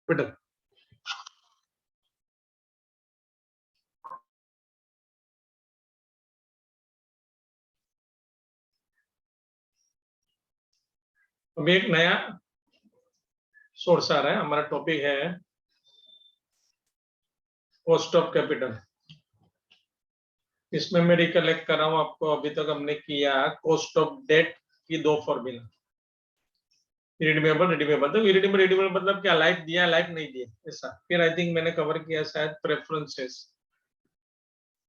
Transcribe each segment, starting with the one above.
capital. अभी एक नया सोर्स आ रहा है, हमारा टॉपिक है कॉस्ट ऑफ कैपिटल। इसमें मैं रिकलेक्ट कर रहा हूं आपको, अभी तक हमने किया कॉस्ट ऑफ डेट की दो फॉर्मूला, रिडीमेबल रिडीमेबल। तो रिडीमेबल मतलब क्या, लाइफ दिया लाइफ नहीं दिया ऐसा। फिर आई थिंक मैंने कवर किया शायद प्रेफरेंसेस,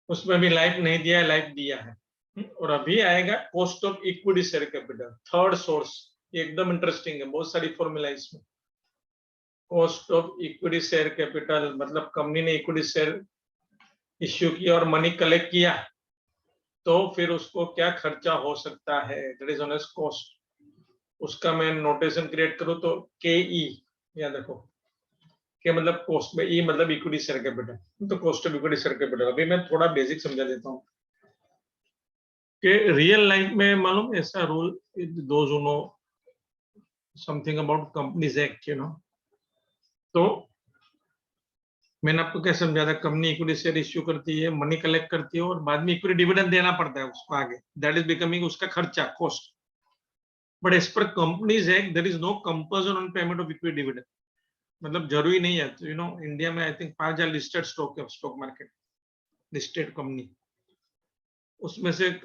उसमें भी लाइफ नहीं दिया लाइफ दिया है। और अभी आएगा cost of equity share capital, third source. ये एकदम इंटरेस्टिंग है, बहुत सारी फॉर्मूला इसमें। Cost of equity share capital मतलब कंपनी ने इक्विटी शेयर इश्यू किया और मनी कलेक्ट किया, तो फिर उसको क्या खर्चा हो सकता है, that is on age cost. उसका मैं नोटेशन क्रिएट करूं तो के ई, या देखो के मतलब कॉस्ट में, ई मतलब इक्विटी शेयर कैपिटल, तो cost of equity share capital. अभी मैं थोड़ा बेसिक समझा देता हूं कि रियल लाइफ में मालूम ऐसा rule, those who know something about companies act, you know, तो मैंने आपको क्या समझा था, कंपनी इक्विटी शेयर इश्यू करती है, मनी कलेक्ट करती है और बाद में इक्विटी डिविडेंड देना पड़ता है उसको आगे, दैट इज बिकमिंग उसका खर्चा, cost. But as per companies act there is no compulsion on payment of equity dividend. मतलब जरूरी नहीं है, तो यू नो इंडिया में आई थिंक 5,000 लिस्टेड स्टॉक है, स्टॉक मार्केट लिस्टेड कंपनी, उसमें से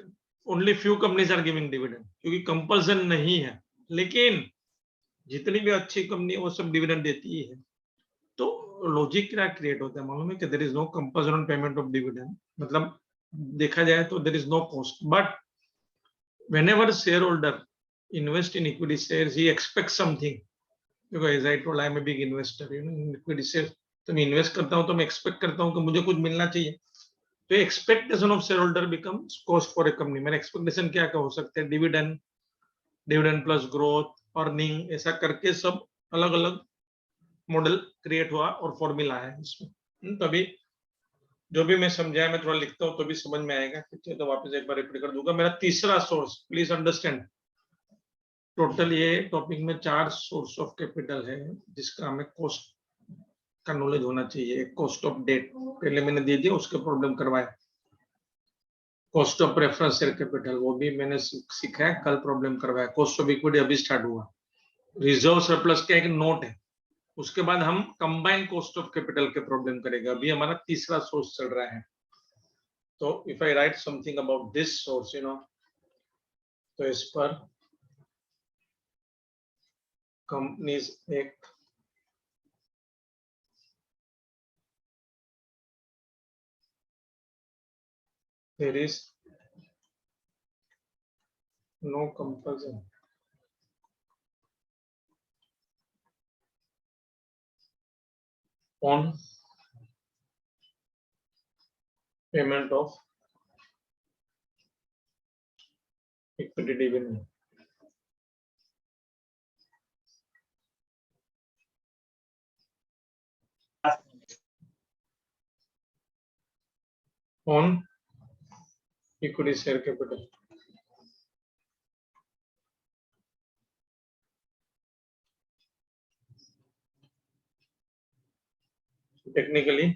only few companies are giving dividend, क्योंकि कंपल्सन नहीं है। लेकिन जितनी भी अच्छी कंपनी है वो सब डिविडेंड देती है। तो लॉजिक क्या क्रिएट होता है मालूम है कि there is no compulsion on payment of dividend, मतलब देखा जाए तो there is no cost. But whenever shareholder invest in equity shares, he expects something, because as I told, I am a big investor, you know, in equity shares। तो मैं invest करता हूँ तो मैं एक्सपेक्ट करता हूँ कि मुझे कुछ मिलना चाहिए। तो expectation of share holder becomes cost for a company. मेरा एक्सपेक्टेशन क्या क्या हो सकते हैं, dividend, dividend plus growth, earning, ऐसा करके सब अलग अलग मॉडल क्रिएट हुआ और फॉर्मूला है इसमें। तभी जो भी मैं समझाया मैं थोड़ा लिखता हूँ तो भी समझ में आएगा, ठीक है। तो वापस एक बार रिपीट कर दूंगा। मेरा तीसरा सोर्स, प्लीज अंडरस्टैंड, टोटल ये टॉपिक में 4 सोर्स ऑफ कैपिटल है जिसका हमें कॉस्ट का नॉलेज होना चाहिए। कॉस्ट ऑफ डेट पहले मैंने दे दिया, उसके प्रॉब्लम करवाया। Cost of preference share capital वो भी मैंने सीखा है, कल प्रॉब्लम करवाया। कॉस्ट ऑफ इक्विटी अभी स्टार्ट हुआ। रिजर्व सरप्लस का एक नोट है। उसके बाद हम कंबाइंड कॉस्ट ऑफ कैपिटल के प्रॉब्लम करेंगे। अभी हमारा तीसरा सोर्स चल रहा है। तो if I right something about this source, you know, तो इस पर companies act, there is no compulsion on payment of equity dividend on equity share capital. Technically,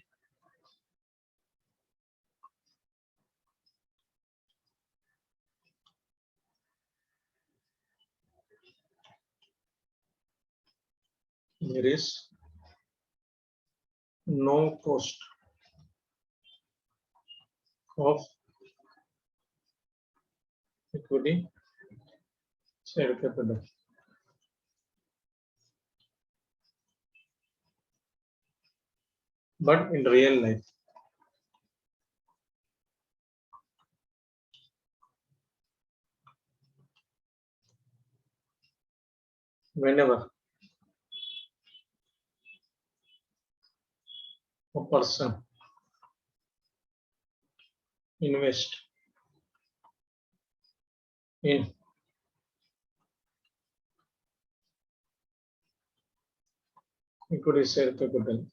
there is no cost of equity share capital. But in real life, whenever a person invest in equity share capital,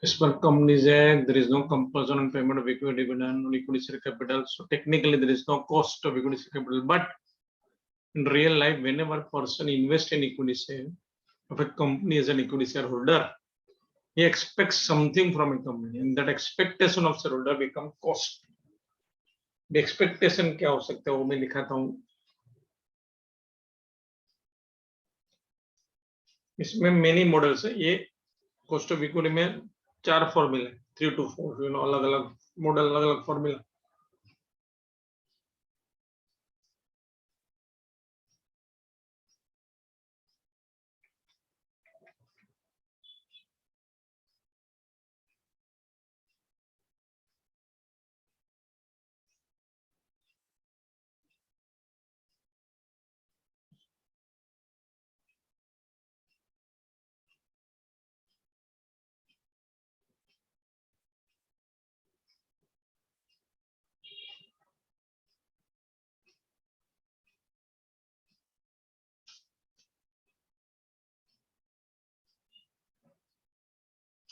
As per companies act, there is no compulsion on payment of equity dividend on equity share capital. So technically, there is no cost of equity share capital. But in real life, whenever a person invests in equity share, if a company is an equity shareholder, he expects something from a company, and that expectation of shareholder become cost. The expectation क्या हो सकता है वो मैं लिखाता हूँ. इसमें many models है. ये कॉस्ट ऑफ इक्विटी में 4 फॉर्मूला, 3 to 4, अलग अलग मॉडल, अलग अलग फॉर्मूला.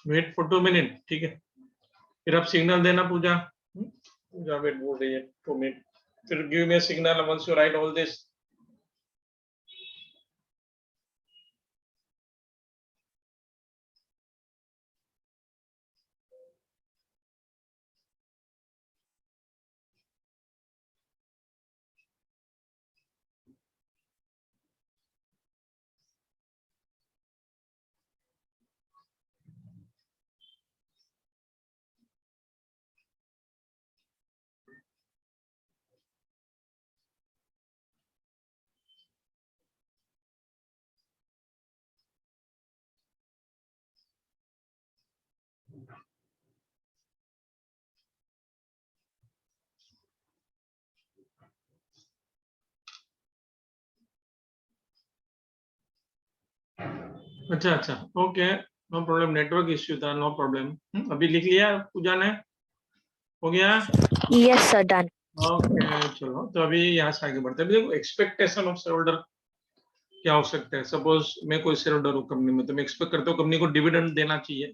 वेट फॉर 2 मिनट, ठीक है. फिर आप सिग्नल देना पूजा. पूजा वेट बोल रही है 2 मिनट. फिर give me a signal once you write all this. अच्छा अच्छा, okay, no problem. Network issue था, नो प्रॉब्लम. अभी लिख लिया पूजा ने? हो गया? Yes, sir, done. ओके, चलो तो अभी यहाँ से आगे बढ़ते हैं. देखो, एक्सपेक्टेशन ऑफ शेयर होल्डर क्या हो सकता है. सपोज मैं कोई शेयर होल्डर हूँ कंपनी में, तो मैं एक्सपेक्ट करता हूँ कंपनी को डिविडेंड देना चाहिए,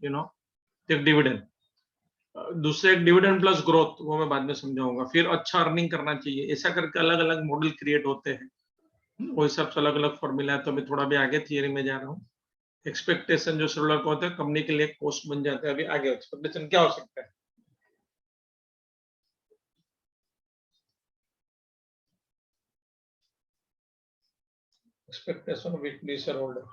एक डिविडेंड. दूसरे एक डिविडेंड प्लस ग्रोथ, वो मैं बाद में समझाऊंगा. फिर अच्छा अर्निंग करना चाहिए. ऐसा करके अलग अलग मॉडल क्रिएट होते हैं. वो हिसाब से अलग अलग फॉर्मूला है. तो मैं थोड़ा भी आगे थियरी में जा रहा हूँ. एक्सपेक्टेशन जो शेयर होल्डर को होता है, कंपनी के लिए कॉस्ट बन जाता है. अभी आगे एक्सपेक्टेशन क्या हो सकता है. Expectation of equity share holder,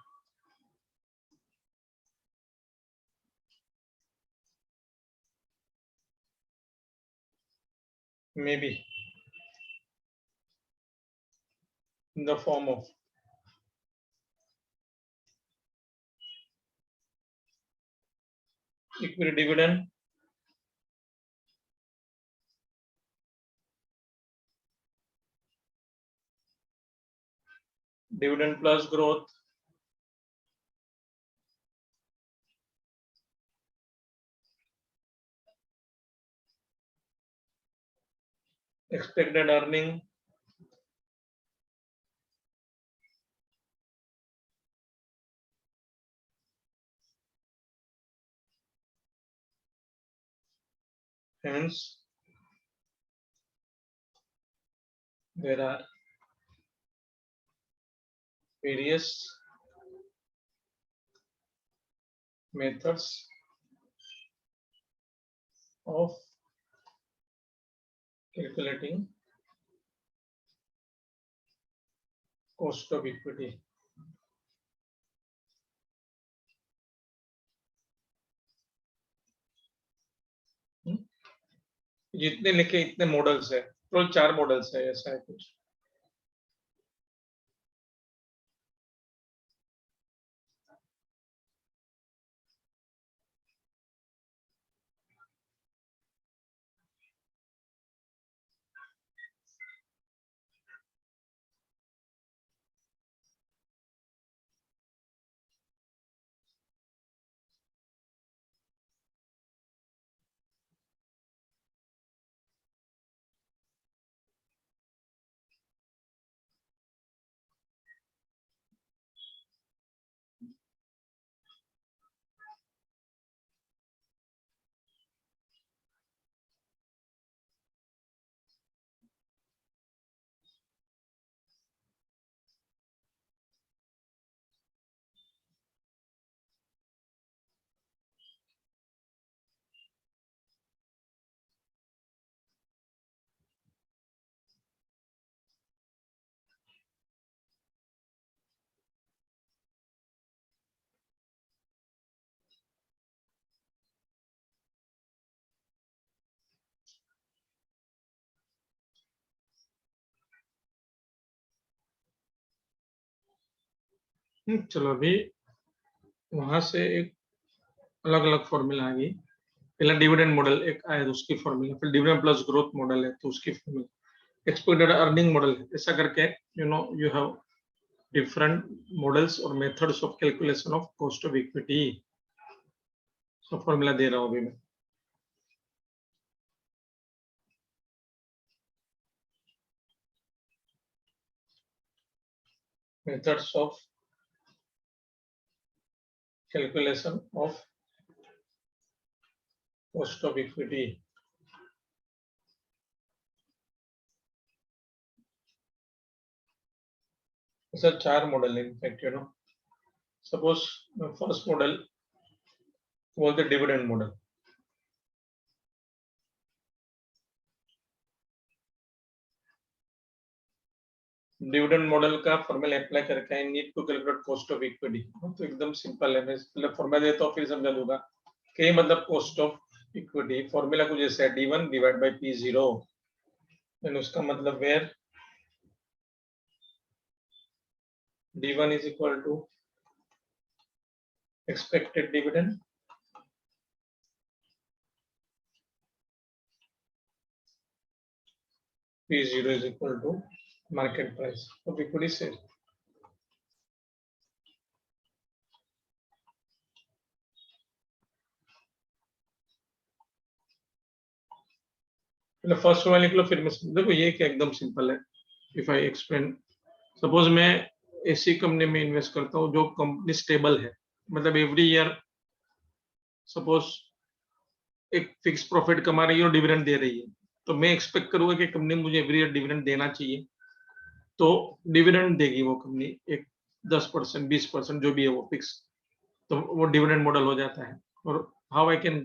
maybe in the form of equity dividend, dividend plus growth, expected earning, hence there are various methods of calculating cost of equity. जितने लिखे इतने मॉडल्स है, तो 4 मॉडल्स है, ऐसा है कुछ. चलो अभी वहां से एक अलग अलग फॉर्मूला आ गई। पहला डिविडेंड मॉडल एक आया तो उसकी फॉर्मूला, फिर डिविडेंड प्लस ग्रोथ मॉडल है तो उसकी फॉर्मूला, एक्सपेक्टेड अर्निंग मॉडल, ऐसा करके यू हैव डिफरेंट मॉडल्स और methods of calculation of cost of equity. सब फॉर्मूला दे रहा हूं अभी मैं। Methods of calculation of cost of equity. Sir 4 model है in fact, suppose first model was the dividend model. Dividend model का formula apply करके I need to calculate cost of equity. तो एकदम सिंपल है, मैं पहले फॉर्मूला देता हूँ फिर समझा दूंगा कि मतलब कॉस्ट ऑफ इक्विटी फॉर्मूला कुछ ऐसा है, D1 divide by P0, and उसका मतलब where D1 is equal to expected dividend P0 is equal to market price of equity share. First वाला लिख लो फिर मैं देखो ये क्या एकदम सिंपल है। इफ आई एक्सप्लेन, सपोज मैं ऐसी कंपनी में इन्वेस्ट करता हूँ जो कंपनी स्टेबल है, मतलब एवरी ईयर सपोज एक फिक्स प्रॉफिट कमा रही है और डिविडेंड दे रही है, तो मैं एक्सपेक्ट करूंगा कि कंपनी मुझे एवरी ईयर डिविडेंड देना चाहिए, तो डिविडेंड देगी वो कंपनी एक 10%, 20% जो भी है वो फिक्स, तो वो डिविडेंड मॉडल हो जाता है। और हाउ आई कैन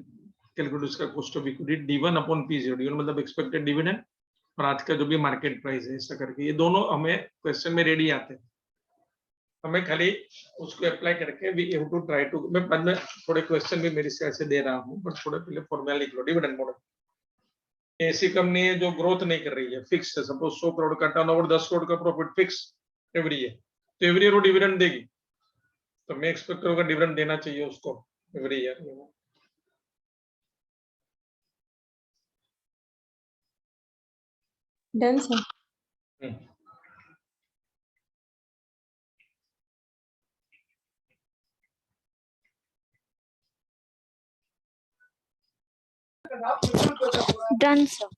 कैलकुलेट उसका cost of equity, D1 upon P0, D1 मतलब एक्सपेक्टेड डिविडेंड और आज का जो भी मार्केट प्राइस है, ऐसा करके ये दोनों हमें क्वेश्चन में रेडी आते हैं। हमें खाली उसको अप्लाई करके we have to try to, मैं बाद में थोड़े क्वेश्चन भी मेरी साइड से दे रहा हूँ, बट थोड़े पहले फॉर्मूला लिख लो। डिविडेंड मॉडल ऐसी कंपनी है जो ग्रोथ नहीं कर रही है, फिक्स है, सपोज 100 करोड़ का टर्नओवर, 10 करोड़ का प्रॉफिट फिक्स एवरी ईयर, तो एवरी ईयर वो डिविडेंड देगी, तो मैं एक्सपेक्ट करूंगा डिविडेंड देना चाहिए उसको every year. Done sir. Done sir.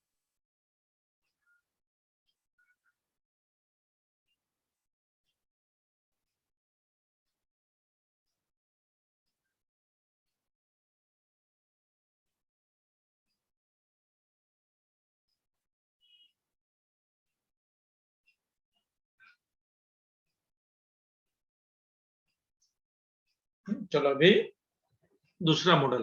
चलो अभी दूसरा मॉडल,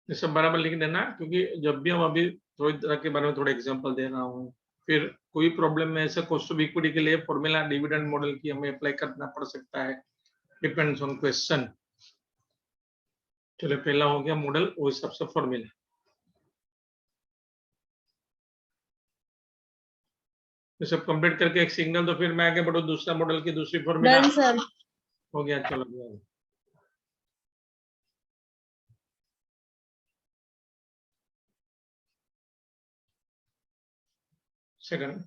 ये सब बराबर लिख देना, क्योंकि जब भी हम अभी थोड़ी तरह के बारे में थोड़ा एग्जांपल दे रहा हूँ, फिर कोई प्रॉब्लम में ऐसे कॉस्ट ऑफ इक्विटी के लिए फॉर्मूला डिविडेंड मॉडल की हमें अप्लाई करना पड़ सकता है, डिपेंड्स ऑन क्वेश्चन। चलो पहला हो गया मॉडल, वो हिसाब से फॉर्मूला, ये सब कंप्लीट करके एक सिग्नल, तो फिर मैं आगे बढ़ो दूसरा मॉडल की दूसरी फॉर्मूला। Done sir. हो गया, चलो गया। Second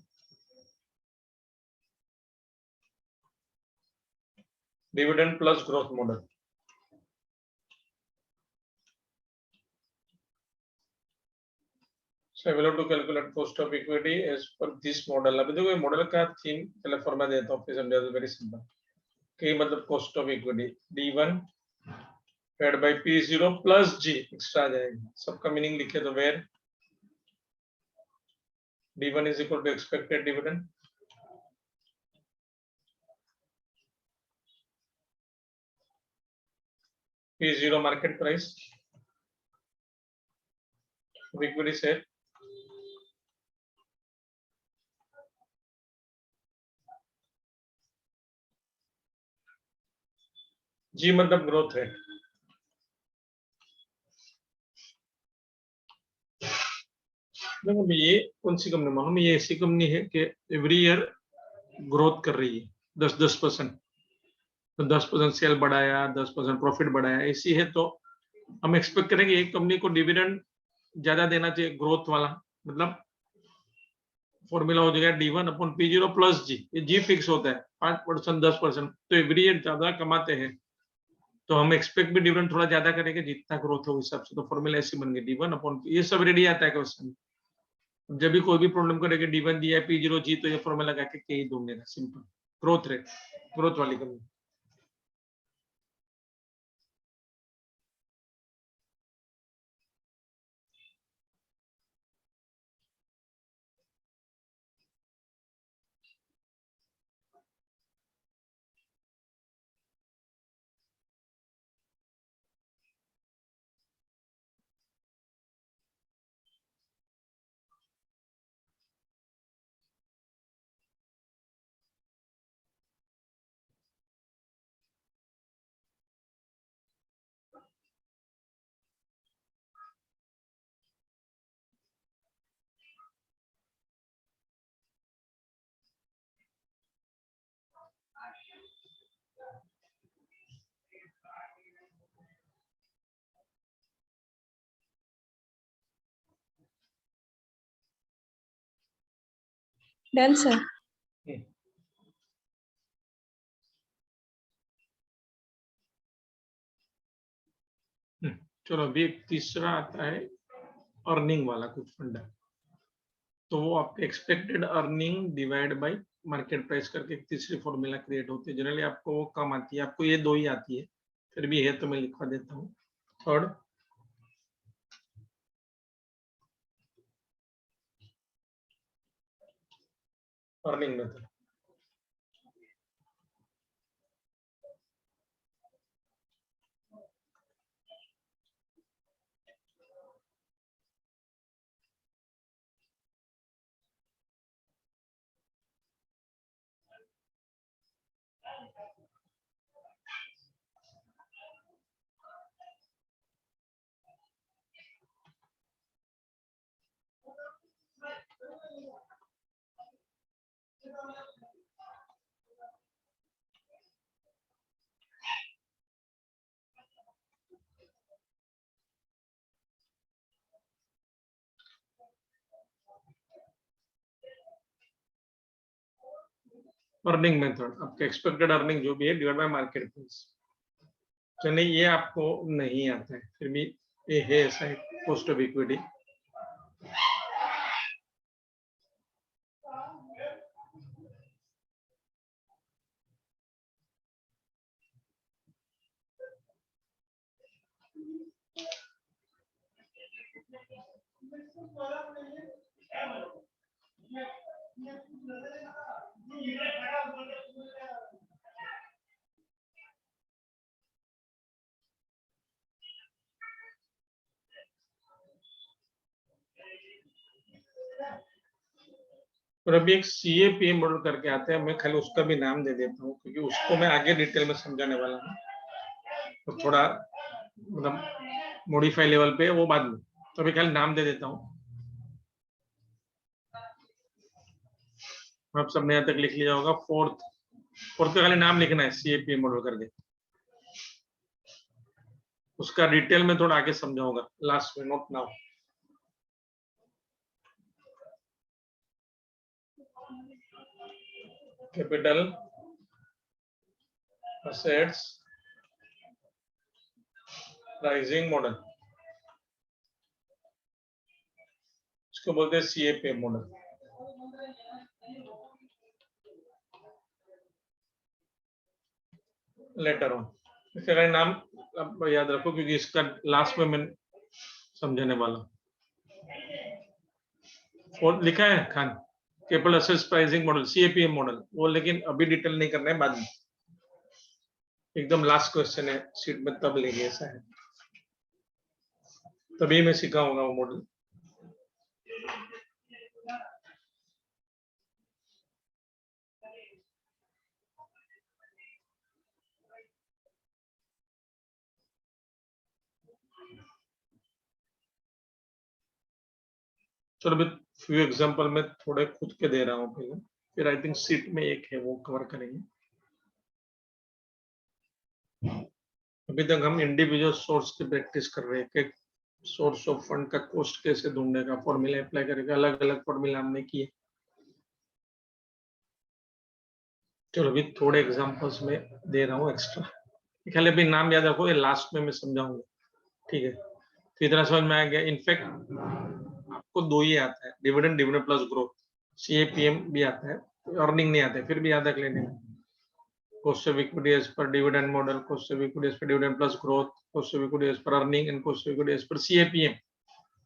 dividend plus growth model. So we have to calculate cost of equity as per this model. अभी देखो ये मॉडल का थीम पहले फॉर्मूला देता हूँ, फिर समझा दो, वेरी सिंपल। कि मतलब cost of equity D1 divide by P0 plus G extra आ जाएगा, सबका मीनिंग लिखे तो where D1 is equal to expected dividend P0 market price of equity share G मतलब ग्रोथ रेट। देखो ये कौन सी कंपनी, मालूम ये ऐसी कंपनी है कि एवरी ईयर ग्रोथ कर रही है 10% तो 10% सेल बढ़ाया, 10% प्रॉफिट बढ़ाया, ऐसी है तो हम एक्सपेक्ट करेंगे एक कंपनी को डिविडेंड ज्यादा देना चाहिए, ग्रोथ वाला। मतलब फॉर्मूला हो जाएगा D1 upon P0 plus G। ये G फिक्स होता है 5%, 10%, तो एवरी ईयर ज्यादा कमाते हैं तो हम एक्सपेक्ट भी डिविडेंड थोड़ा ज्यादा करेंगे जितना ग्रोथ हो उस हिसाब से। तो फॉर्मूला ऐसी बन गई D1 अपॉन, ये सब रेडी आता है क्वेश्चन। जब भी कोई भी प्रॉब्लम करेंगे D1 दिया है P0 G, तो ये फॉर्मूला लगा के ही ढूंढ लेना, सिंपल। ग्रोथ रेट, ग्रोथ वाली कंपनी। Done sir. चलो अभी एक तीसरा आता है अर्निंग वाला कुछ फंडा। तो वो आपके expected earning divide by market price करके एक तीसरी फॉर्मूला क्रिएट होती है। जनरली आपको वो कम आती है, आपको ये दो ही आती है, फिर भी है तो मैं लिखवा देता हूँ। Third earning method. Earning method आपका एक्सपेक्टेड अर्निंग जो भी है डिवाइड बाय मार्केट प्राइस। तो नहीं, ये आपको नहीं आता है, फिर भी ये है ऐसा कॉस्ट ऑफ इक्विटी। और अभी एक CAPM मॉडल करके आते हैं, मैं खाली उसका भी नाम दे देता हूँ क्योंकि उसको मैं आगे डिटेल में समझाने वाला हूँ, तो थोड़ा मतलब मॉडिफाई लेवल पे वो बाद में, तो अभी खाली नाम दे देता हूँ। आप सबने यहाँ तक लिख लिया होगा। फोर्थ का खाली नाम लिखना है CAPM मॉडल करके, उसका डिटेल में थोड़ा आगे समझाऊंगा लास्ट में, note now. Capital assets pricing model, इसको बोलते हैं CAPM मॉडल। लेटर ऑन, इसका नाम अब याद रखो क्योंकि इसका लास्ट में मैं समझाने वाला हूँ। और लिखा है Khan capital assets pricing model CAPM model, वो लेकिन अभी डिटेल नहीं करना है, बाद में एकदम लास्ट क्वेश्चन है सीट में तब लेंगे, ऐसा है, तभी मैं सिखाऊंगा वो मॉडल। चलो अभी फ्यू एग्जांपल में थोड़े खुद के दे रहा हूँ पहले। फिर आई थिंक सीट में एक है वो कवर करेंगे। अभी तक हम इंडिविजुअल सोर्स की प्रैक्टिस कर रहे हैं कि सोर्स ऑफ फंड का कॉस्ट कैसे ढूंढने का, फॉर्मूला अप्लाई करेगा, अलग अलग फॉर्मूला हमने किए। चलो अभी थोड़े एग्जांपल्स में दे रहा हूँ एक्स्ट्रा, ख्याल अभी नाम याद रखो, ये लास्ट में मैं समझाऊंगा, ठीक है। तो इतना समझ में आ गया। इनफैक्ट आपको दो ही आता है, dividend, dividend plus growth. CAPM भी आता है, अर्निंग नहीं आता है, फिर भी याद रख लेने में। cost of equity as per dividend model, cost of equity as per dividend plus growth, cost of equity as per earning, and cost of equity as per CAPM.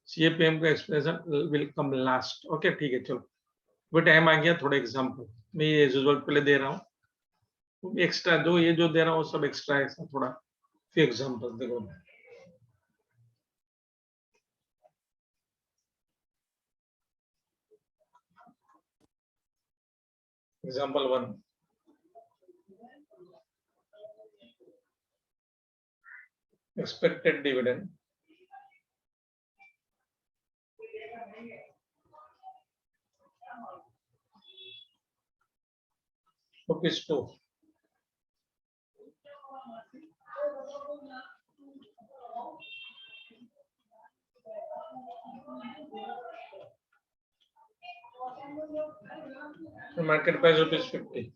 CAPM का expression will come last. Okay ठीक है, चलो वो time आ गया। थोड़े example मैं ये as usual पहले दे रहा हूँ, एक्स्ट्रा जो ये जो दे रहा हूँ सब एक्स्ट्रा है, थोड़ा फिर एग्जांपल देखो। Example 1, expected dividend ₹2. Market price ₹50.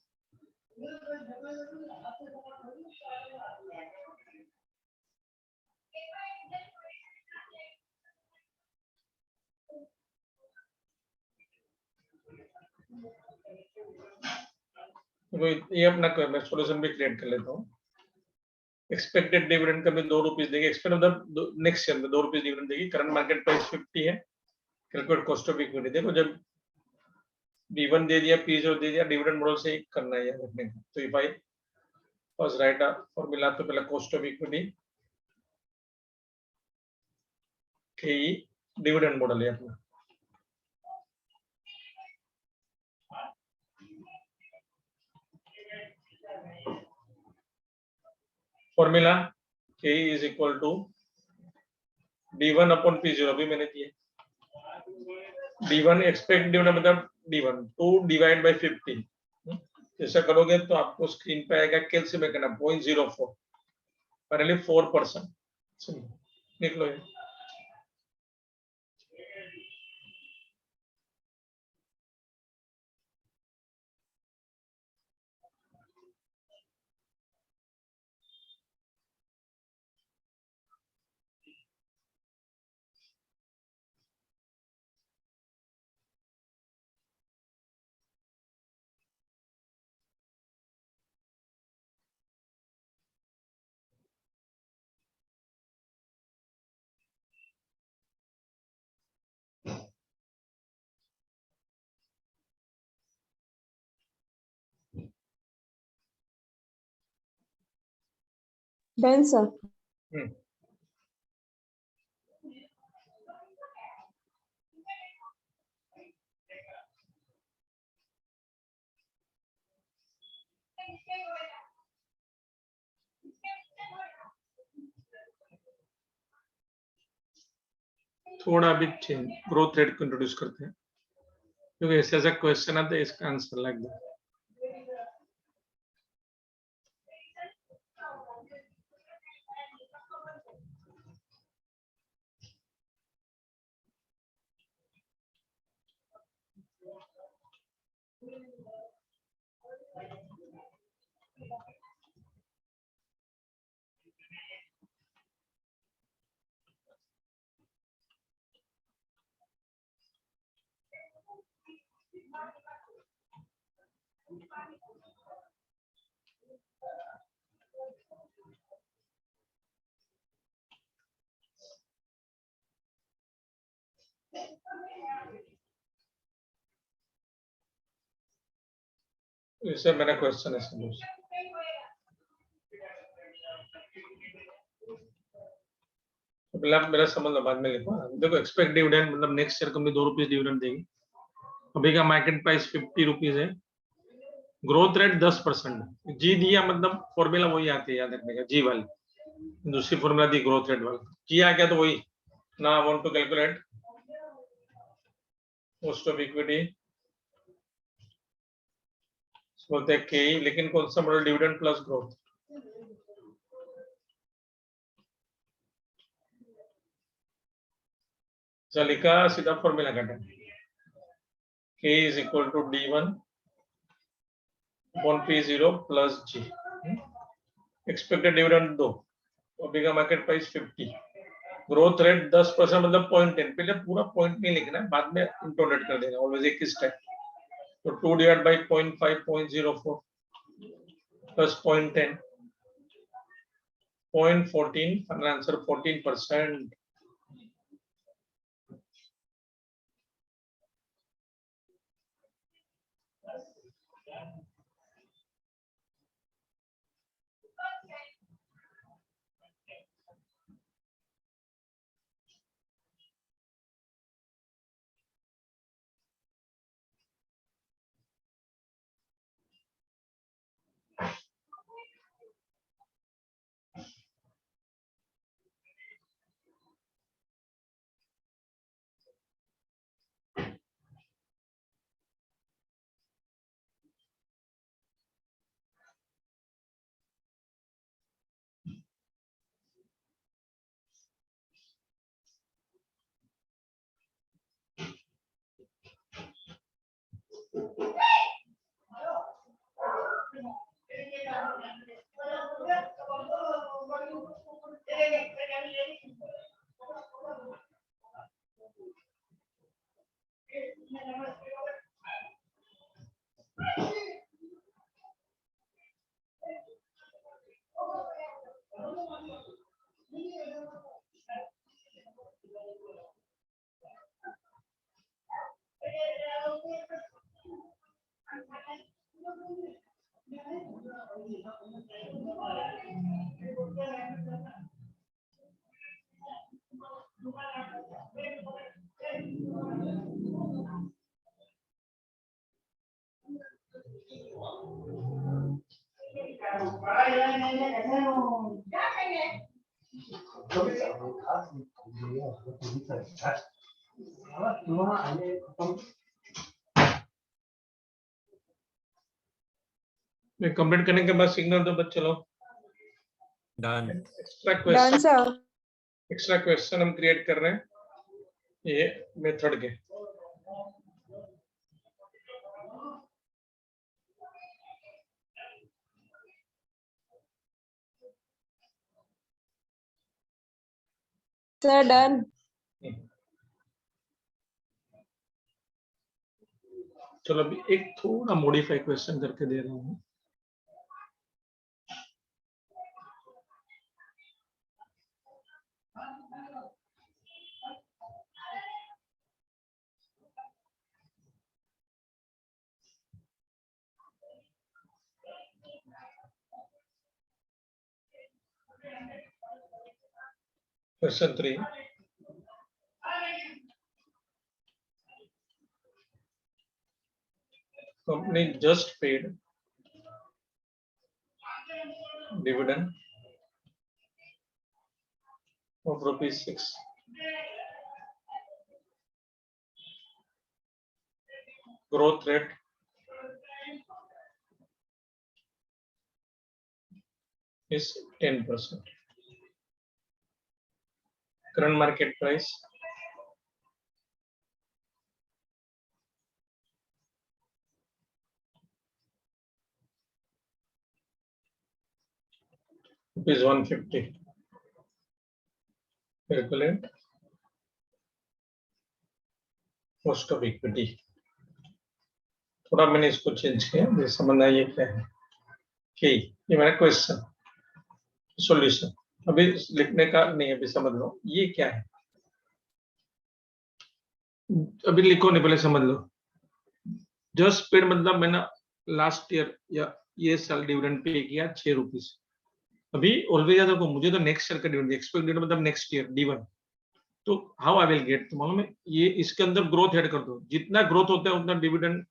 ये अपना मैं सॉल्यूशन भी क्रिएट कर लेता हूँ। एक्सपेक्टेड डिविडेंड का भी ₹2 देगी, एक्सपेक्ट मतलब नेक्स्ट ईयर में ₹2 डिविडेंड देगी। करंट मार्केट प्राइस 50 है। कैलकुलेट कॉस्ट ऑफ इक्विटी, देखो जब B1 दे दिया, P0 दे दिया, डिविडेंड मॉडल से ही करना है रखने का। तो if I first write formula, तो पहले कॉस्ट ऑफ इक्विटी के डिविडेंड मॉडल है अपना। Formula K is equal to D1 upon P0, अभी मैंने दिया। D1 एक्सपेक्ट डिविडेंड मतलब D1 2 डिवाइड बाय 50। ऐसा करोगे तो आपको स्क्रीन पे आएगा, कैलसी में करना 0.04, फाइनली 4%। लिख लो ये। Done sir. थोड़ा भी चेंज, ग्रोथ रेट को इंट्रोड्यूस करते हैं, क्योंकि ऐसा ऐसा क्वेश्चन आता है, इसका आंसर लाइक दैट। इसे मेरा क्वेश्चन है, समझो। मेरा समझ लो, बाद में लिखो। देखो एक्सपेक्ट डिविडेंड मतलब नेक्स्ट ईयर कंपनी ₹2 डिविडेंड देगी। अभी का मार्केट प्राइस ₹50 है। Growth rate 10%। जी दिया मतलब फॉर्मूला वही आती है, याद रखने का, जी वाली। दूसरी फॉर्मूला दी ग्रोथ रेट वाली, जी आ गया तो वही ना। Want to calculate cost of equity बोलते हैं के, लेकिन कौन सा मॉडल, डिविडेंड प्लस ग्रोथ। लिखा सीधा फॉर्मूला काटा, K is equal to D1 upon P0 plus G। Expected dividend 2, अभी का मार्केट प्राइस 50, ग्रोथ रेट 10% मतलब 0.10। पहले पूरा पॉइंट नहीं लिखना है, बाद में इंटोनेट कर देना, ऑलवेज एक ही स्टेप। तो 2 divide by 0.5 0.04 plus 0.10 0.14, final answer 14%। Complete करने के बाद सिग्नल दो बच्चे लोग। डन। एक्स्ट्रा क्वेश्चन हम क्रिएट कर रहे हैं ये मेथड के। Sir done. चलो अभी एक थोड़ा मॉडिफाई क्वेश्चन करके दे रहा हूँ। Question 3. Company just paid dividend of ₹6. Growth rate is 10%. Current market price is 150. Calculate cost of equity. थोड़ा मैंने इसको चेंज किया, मुझे समझना ये क्या है कि ये मेरा क्वेश्चन सॉल्यूशन। अभी लिखने का नहीं, अभी समझ लो ये क्या है। अभी लिखो नहीं, पहले समझ लो। जस्ट पेड मतलब मैंने लास्ट ईयर या ये साल डिविडेंड पे किया ₹6। अभी ऑलवेज याद रखो, मुझे तो नेक्स्ट ईयर का डिविडेंड एक्सपेक्ट डिविडेंड मतलब नेक्स्ट ईयर D1। तो हाउ आई विल गेट, तो मालूम है ये इसके अंदर ग्रोथ ऐड कर दो, जितना ग्रोथ होता है उतना डिविडेंड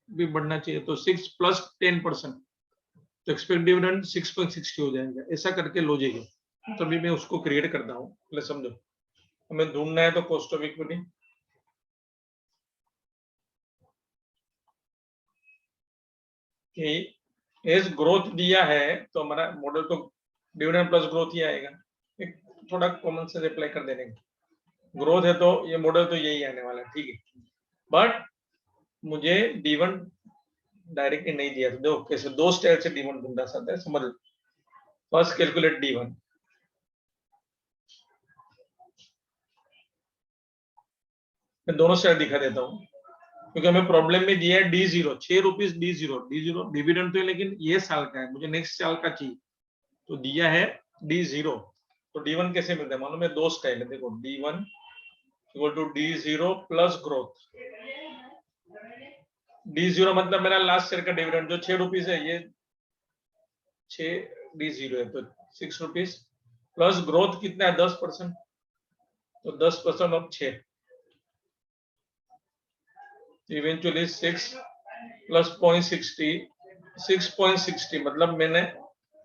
भी बढ़ना चाहिए। तो 6 + 10%, तो एक्सपेक्ट डिविडेंड 6.60 हो जाएगा। ऐसा करके लो जाएगा। तो अभी मैं उसको क्रिएट करता हूँ, पहले समझो। हमें ढूंढना है तो कॉस्ट ऑफ इक्विटी, कि एज ग्रोथ दिया है तो हमारा मॉडल तो डिविडेंड प्लस ग्रोथ ही आएगा। एक थोड़ा कॉमन से अप्लाई कर देने, ग्रोथ है तो ये मॉडल तो यही आने वाला है, ठीक है। बट मुझे D1 डायरेक्टली नहीं दिया, तो देखो कैसे दो स्टेप से D1 ढूंढा सकता है, समझ। फर्स्ट कैलकुलेट D1, मैं दोनों स्टेप दिखा देता हूँ क्योंकि हमें प्रॉब्लम में दिया है D0 ₹6 D0 डिविडेंड तो है लेकिन ये साल का है, मुझे नेक्स्ट साल का चाहिए, तो दिया है D0। तो D1 कैसे मिलता है मालूम है, दो स्टाइल है, देखो D1 equal to D0 plus growth. D0 मतलब मेरा लास्ट ईयर का डिविडेंड जो ₹6 है, ये 6 D0 है तो ₹6 प्लस ग्रोथ कितना है 10%, तो 10% ऑफ 6, इवेंचुअली 6 प्लस 6.60 मतलब मैंने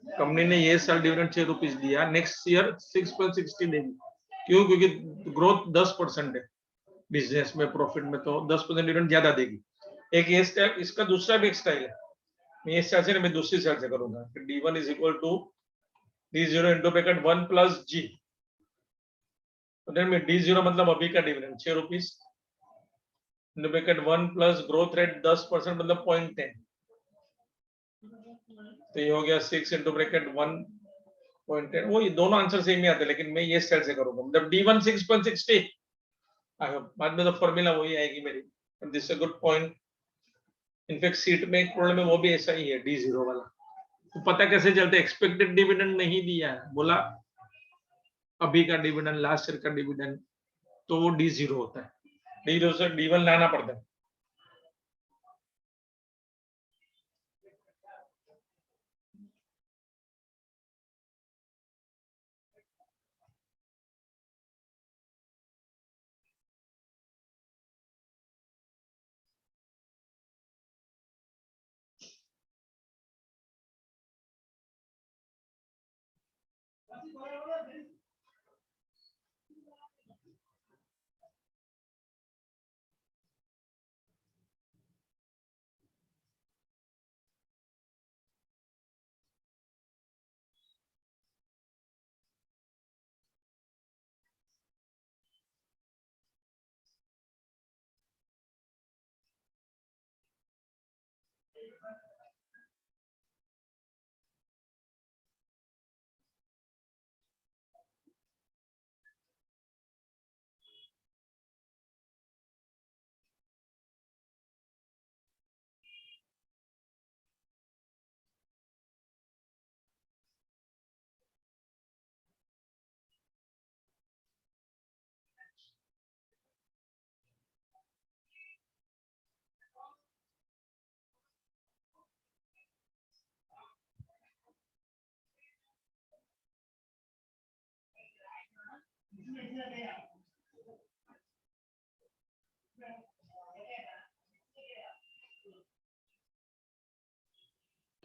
कंपनी ने ये साल डिविडेंड ₹6 दिया, नेक्स्ट ईयर 6.60 देगी। क्यों? क्योंकि ग्रोथ 10% है बिजनेस में, प्रॉफिट में तो 10% डिविडेंड ज्यादा देगी। एक ये स्टाइल, इसका दूसरा भी एक स्टाइल है, मैं इस स्टाइल से मैं दूसरी स्टाइल से करूंगा। D1 is equal to D0 into bracket 1 plus G, तो देन में D0 मतलब अभी का dividend ₹6 into bracket 1 plus growth rate 10% मतलब 0.10, तो ये हो गया 6 इंटू ब्रैकेट 1.10। वो ये दोनों आंसर सेम ही आते हैं लेकिन मैं ये स्टाइल से करूंगा, मतलब D1 6.60, बाद में तो फॉर्मूला वही आएगी मेरी। This is a good point. In fact seat में एक प्रॉब्लम है वो भी ऐसा ही है D0 वाला। तो पता कैसे चलता है, एक्सपेक्टेड डिविडेंड नहीं दिया है, बोला अभी का डिविडेंड लास्ट ईयर का डिविडेंड, तो वो D0 होता है, D0 से D1 लाना पड़ता है।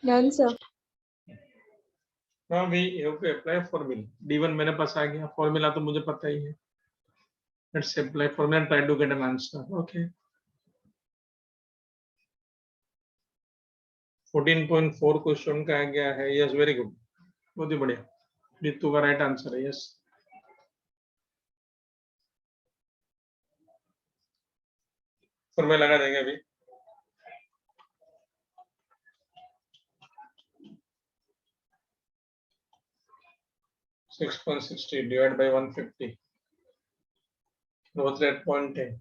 Done, sir. Now we have to apply formula. D1 मेरे पास आ गया, फॉर्मूला तो मुझे पता ही है। Let's apply formula and try to get an answer. Okay. 14.4 question का आ गया है। यस, वेरी गुड, बहुत ही बढ़िया, रितु का राइट आंसर है। यस, फॉर्मूला लगा देंगे अभी। $6.60 divided by 150, growth rate 0.10,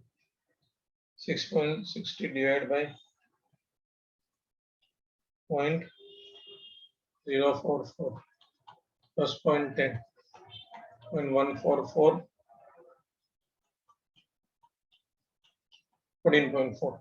6.60 divided by 0.044 plus 0.10, 0.144, 14.4.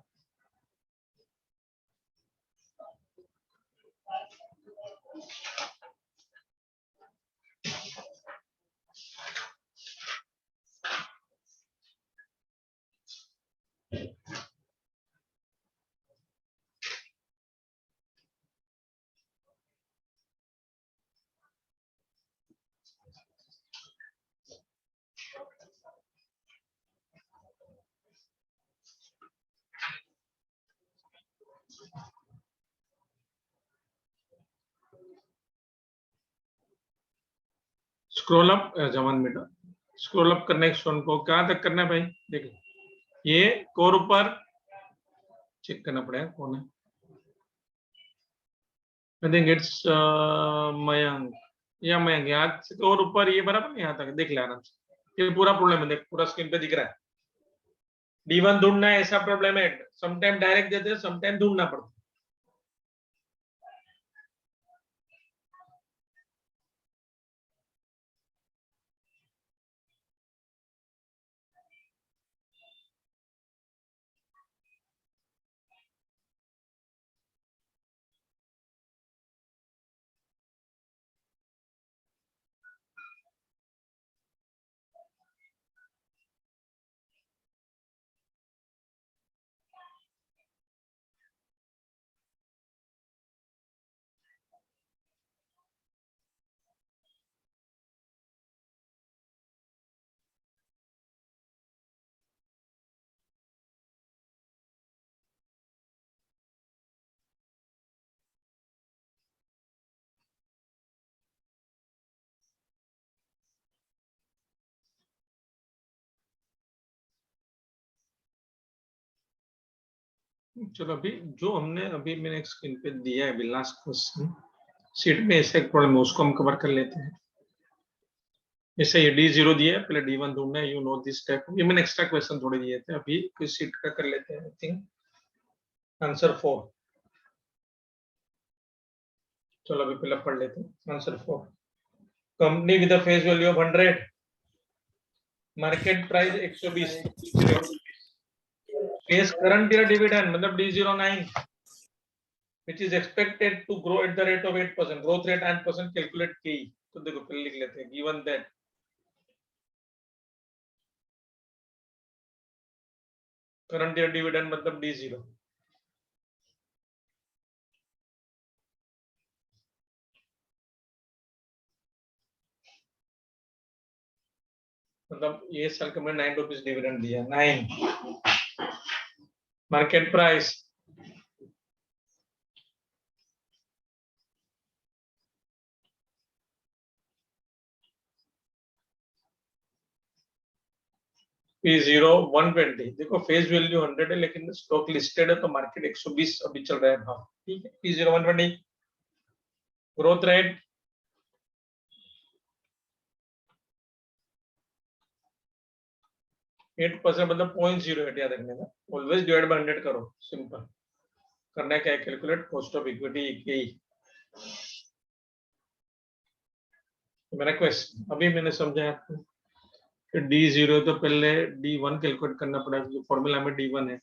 Scroll up, जवान बेटा स्क्रॉल अप करने को कहां तक करना है भाई? देखिए ये कोर ऊपर चेक करना पड़ेगा कौन है। आई थिंक इट्स मयंक या मयंक, यहाँ से और ऊपर ये बराबर यहाँ तक देख ले आराम से। ये पूरा प्रॉब्लम है, देख पूरा स्क्रीन पे दिख रहा है। D1 ढूंढना है, ऐसा प्रॉब्लम है। समटाइम डायरेक्ट देते हैं, समटाइम ढूंढना पड़ता है। चलो अभी जो हमने अभी मैंने एक स्क्रीन पे दिया है अभी लास्ट क्वेश्चन, सीट में ऐसा एक प्रॉब्लम है, उसको हम कवर कर लेते हैं। जैसे ये D0 दिया है, पहले D1 ढूंढना है, यू नो दिस टाइप। ये मैंने एक्स्ट्रा क्वेश्चन थोड़े दिए थे, अभी कोई सीट का कर लेते हैं। I think answer 4। चलो अभी पहले पढ़ लेते हैं answer 4। Company with face value of 100, market price 120, face current year dividend मतलब D09, which is expected to grow at the rate of 8%, growth rate 8%, calculate KE। तो देखो पहले लिख लेते हैं, given that current year dividend मतलब D0, मतलब ये साल का मैंने 9 रुपीज डिविडेंड दिया, 9। Market price P0 120। देखो फेस वैल्यू 100 है लेकिन स्टॉक लिस्टेड है तो मार्केट 120 अभी चल रहा है भाव, ठीक है। P0 120, ग्रोथ रेट 8% मतलब 0.08 याद रखने का, ऑलवेज डिवाइड बाय 100 करो, सिंपल करना क्या है, कैलकुलेट कॉस्ट ऑफ इक्विटी की। मेरा क्वेश्चन अभी मैंने समझाया आपको कि D0 तो पहले D1 कैलकुलेट करना पड़ेगा, जो फॉर्मूला में D1 है।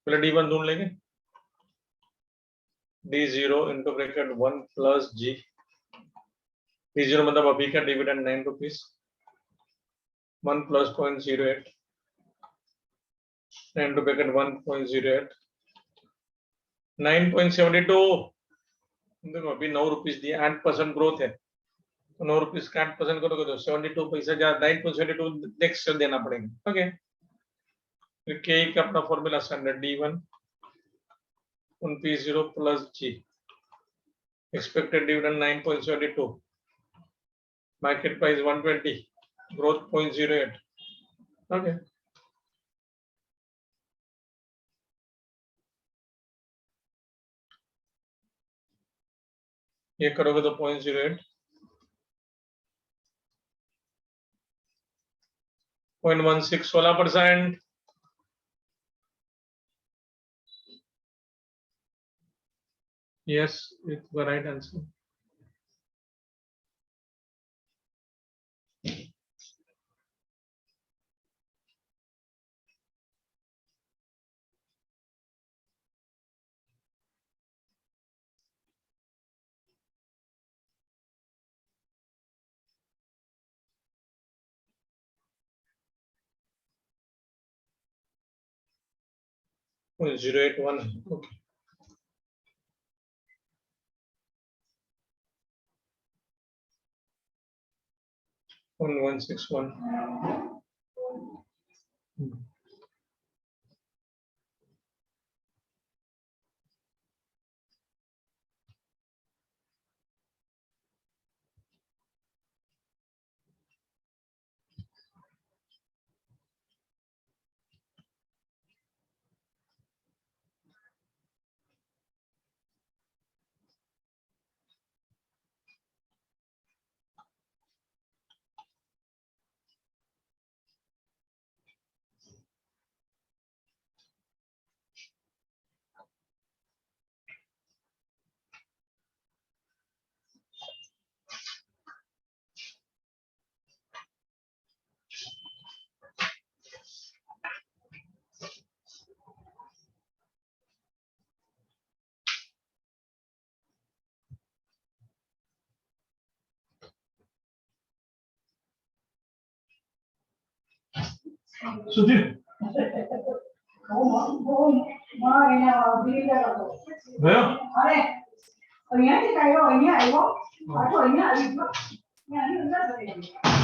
पहले D1 ढूंढ लेंगे, D0 into bracket 1 plus G। D0 मतलब अभी का dividend 9 rupees, 1 plus 0.08, 9 to bracket 1.08, 9.72। देखो अभी 9 रुपीज दिया, 8% ग्रोथ है तो 9 रुपीज का 8% करोगे तो 72 पैसा ज्यादा, 9.72 नेक्स्ट देना पड़ेगा। ओके, फिर के का अपना formula standard D1 on P0 plus G, expected dividend 9.72, market price 120, growth 0.08। Okay, ये करोगे तो 0.08, 0.16, 16%। Yes, it's the right answer। Point 081। Okay, 1161. Sudhir गयो અરે અહીંયાથી કાઢ્યો અહીંયા આવ્યો પાછો અહીંયા આવી ગયો મેં આની અંદર ભરી દીધો.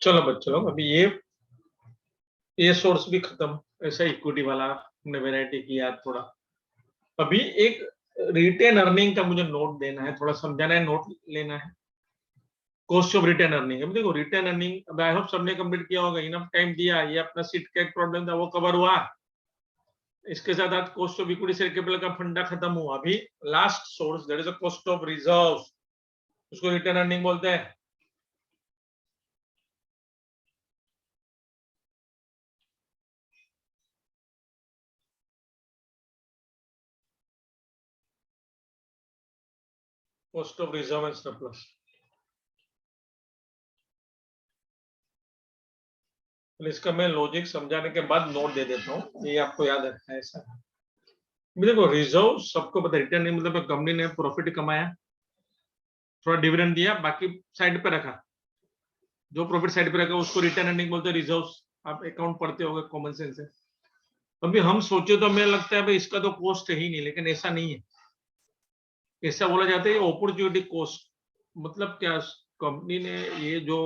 चलो बच्चों, अभी ये सोर्स भी खत्म, ऐसा इक्विटी वाला हमने वैरायटी किया थोड़ा। अभी एक रिटेन अर्निंग का मुझे नोट देना है, थोड़ा समझाना है, नोट लेना है। कॉस्ट ऑफ रिटेन अर्निंग, अभी देखो रिटेन अर्निंग, अब आई होप सबने कंप्लीट किया होगा, इनफ टाइम दिया, ये अपना सीट का एक प्रॉब्लम था वो कवर हुआ, इसके साथ आज cost of equity share capital का फंडा खत्म हुआ। अभी last source that is a cost of reserves, उसको रिटेन अर्निंग बोलते हैं। Cost of reserve and surplus, इसका मैं लॉजिक समझाने के बाद नोट दे देता हूँ, ये आपको याद रखना है। ऐसा देखो, रिजर्व सबको पता है, रिटर्न मतलब कंपनी ने प्रॉफिट कमाया, थोड़ा डिविडेंड दिया, बाकी साइड पे रखा, जो प्रॉफिट साइड पे रखा उसको रिटर्न अर्निंग बोलते हैं। रिजर्व्स आप अकाउंट पढ़ते होंगे कॉमन सेंस से। अभी हम सोचे तो हमें लगता है भाई इसका तो कॉस्ट है ही नहीं, लेकिन ऐसा नहीं है। ऐसा बोला जाता है अपॉर्चुनिटी कॉस्ट, मतलब क्या, कंपनी ने ये जो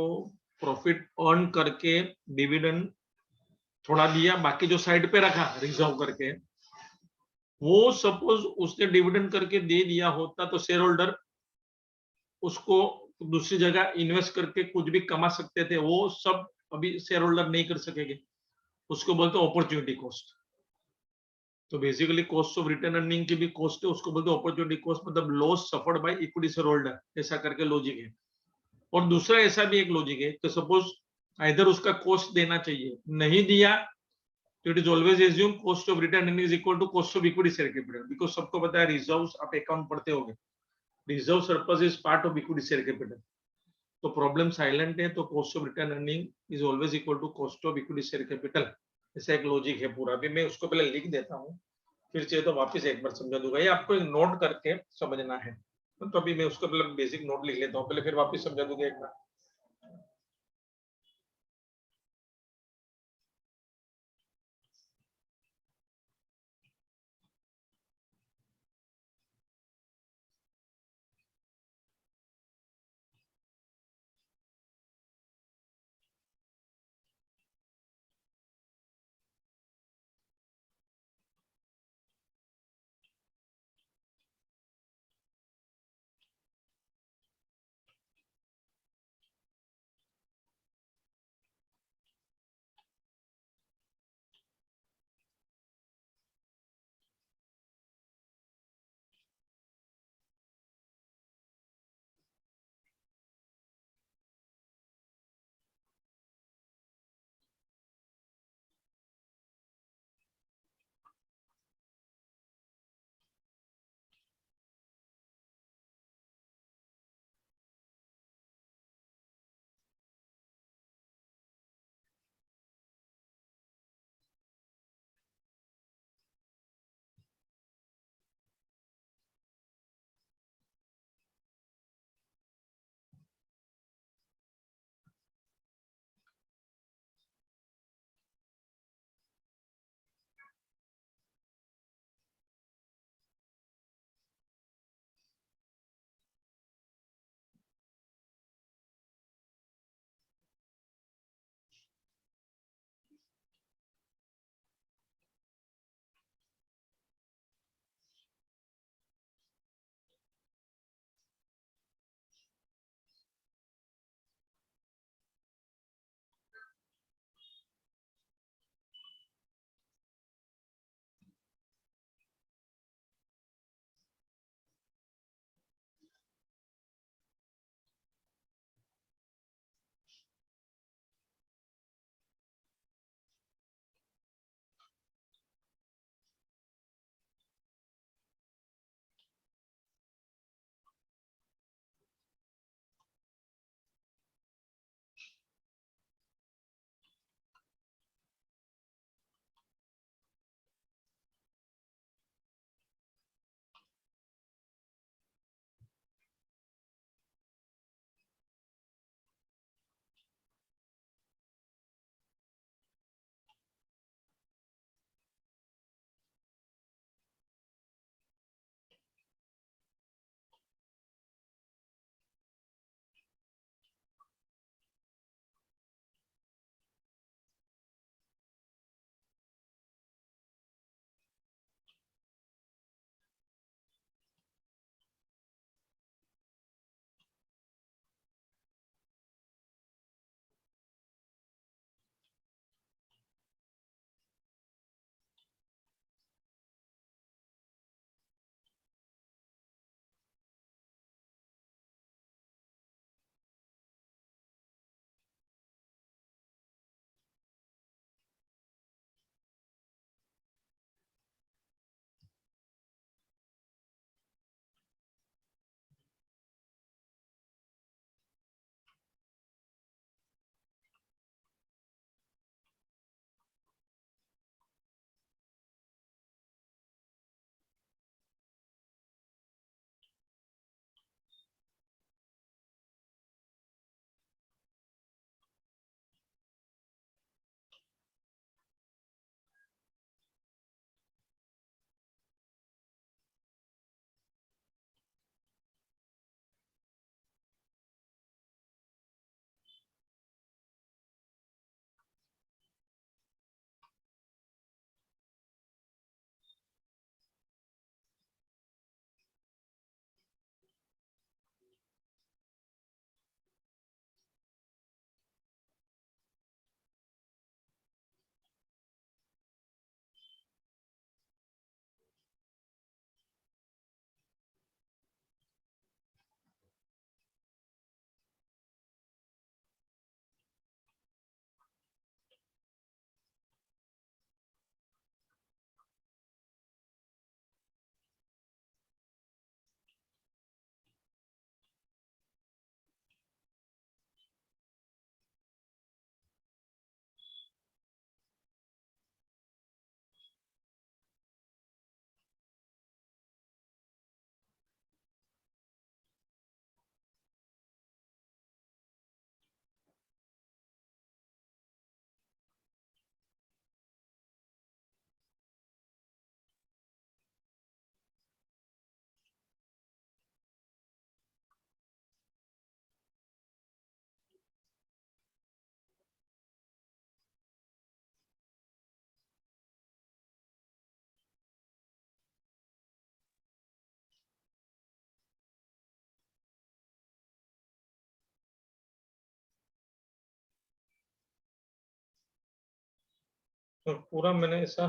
प्रॉफिट अर्न करके डिविडेंड थोड़ा दिया, बाकी जो साइड पे रखा रिजर्व करके, वो सपोज उसने डिविडेंड करके दे दिया होता तो शेयर होल्डर उसको दूसरी जगह इन्वेस्ट करके कुछ भी कमा सकते थे, वो सब अभी शेयर होल्डर नहीं कर सकेंगे, उसको बोलते हैं अपॉर्चुनिटी कॉस्ट। तो basically cost of return earning की भी कॉस्ट है, उसको बोलते हैं अपॉर्चुनिटी कॉस्ट, मतलब loss suffered by equity share holder, ऐसा करके लॉजिक है। और दूसरा ऐसा भी एक लॉजिक है कि सपोज इधर उसका कॉस्ट देना चाहिए, नहीं दिया, तो it is always assume cost of return earning is equal to cost of equity share capital, because सबको पता है रिजर्व्स आप अकाउंट पढ़ते होंगे, reserve surplus is part of equity share capital. तो प्रॉब्लम साइलेंट है, तो cost of return earning is always equal to cost of equity share capital, ऐसा एक लॉजिक है पूरा। अभी मैं उसको पहले लिख देता हूँ, फिर चाहिए तो वापस एक बार समझा दूंगा, ये आपको एक नोट करके समझना है। तो अभी मैं उसको पहले बेसिक नोट लिख लेता हूँ, पहले फिर वापस समझा दूंगा एक बार। तो पूरा मैंने ऐसा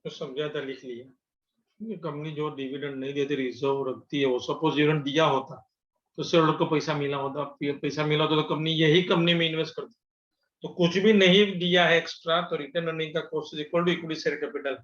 जो समझा था लिख लिया। ये कंपनी जो डिविडेंड नहीं देती, रिजर्व रखती है, वो सपोज डिविडेंड दिया होता तो शेयर होल्डर को पैसा मिला होता, पैसा मिला होता तो कंपनी यही कंपनी में इन्वेस्ट करती। तो कुछ भी नहीं दिया है एक्स्ट्रा, तो रिटर्न अर्निंग का cost is equal to equity share capital.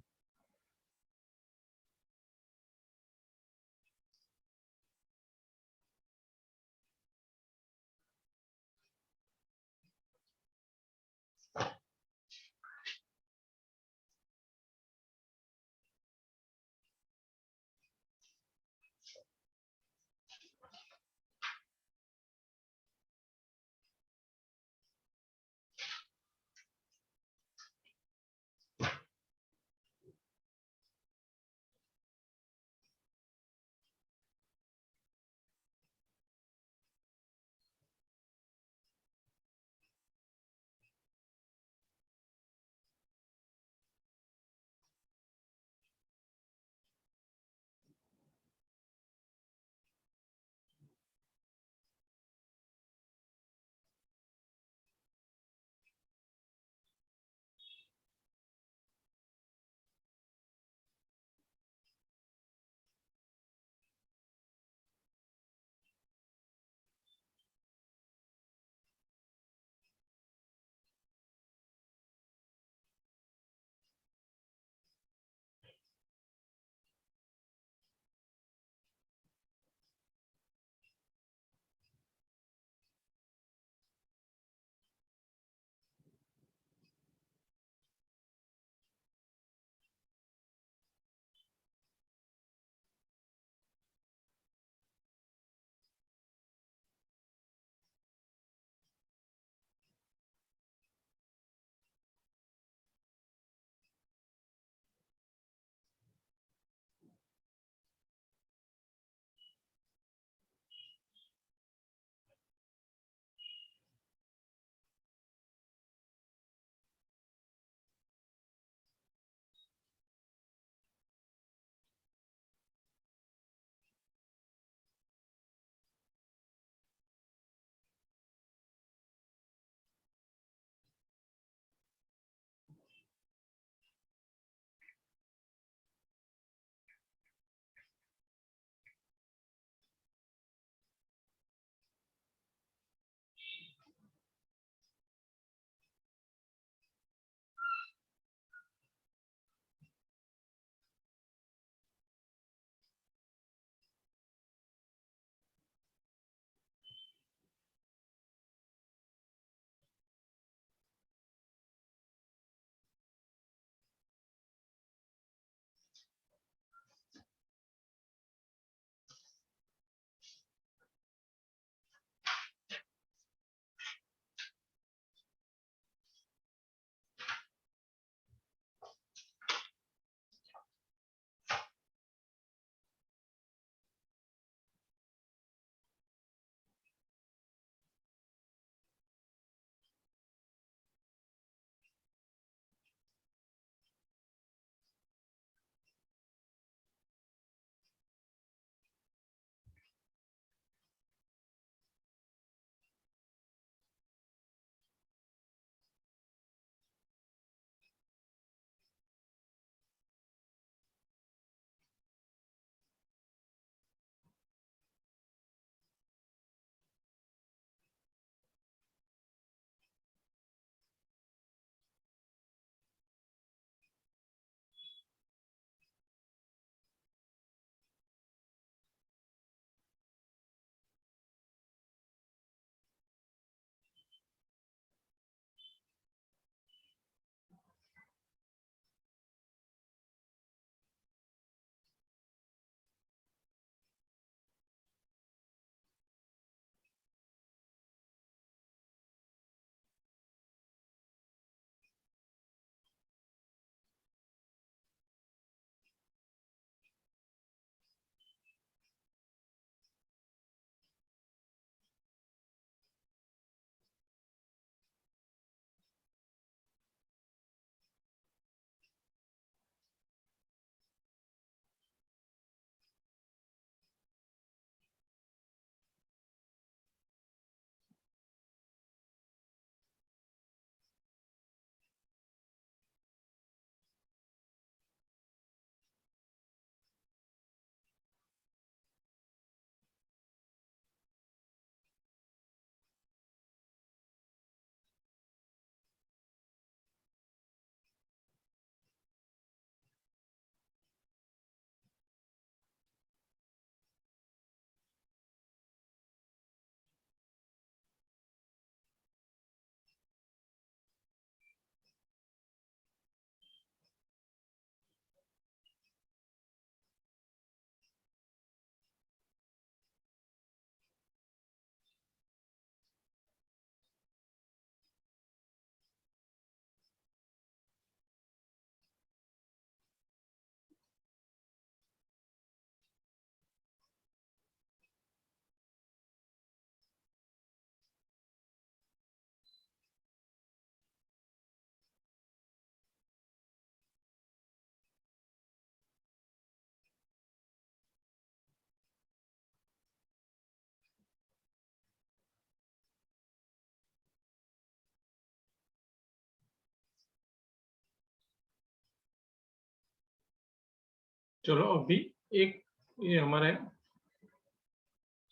चलो अभी एक ये हमारे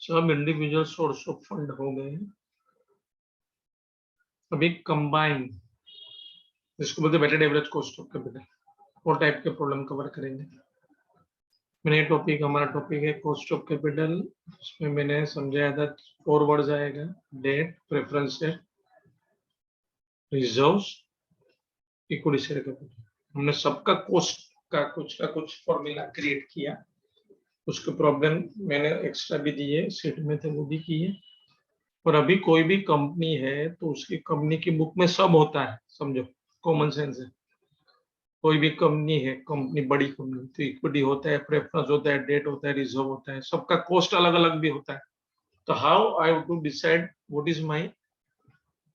सब इंडिविजुअल सोर्स ऑफ फंड हो गए। अभी कंबाइन, इसको बोलते weighted average cost of capital, वो टाइप के प्रॉब्लम कवर करेंगे। मैंने टॉपिक, हमारा टॉपिक है कॉस्ट ऑफ कैपिटल। उसमें मैंने समझाया था 4 वर्ड्स आएगा, debt, preferences, reserves, equity share capital. हमने सबका कॉस्ट का कुछ फॉर्मूला क्रिएट किया, उसके प्रॉब्लम मैंने एक्स्ट्रा भी दिए, सीट में थे वो भी किए। और अभी कोई भी कंपनी है तो उसकी कंपनी की बुक में सब होता है, समझो, कॉमन सेंस है। कोई भी कंपनी है, कंपनी बड़ी कंपनी, तो इक्विटी होता है, प्रेफरेंस होता है, डेट होता है, रिजर्व होता है, सबका कॉस्ट अलग अलग भी होता है। तो how I have to decide what is my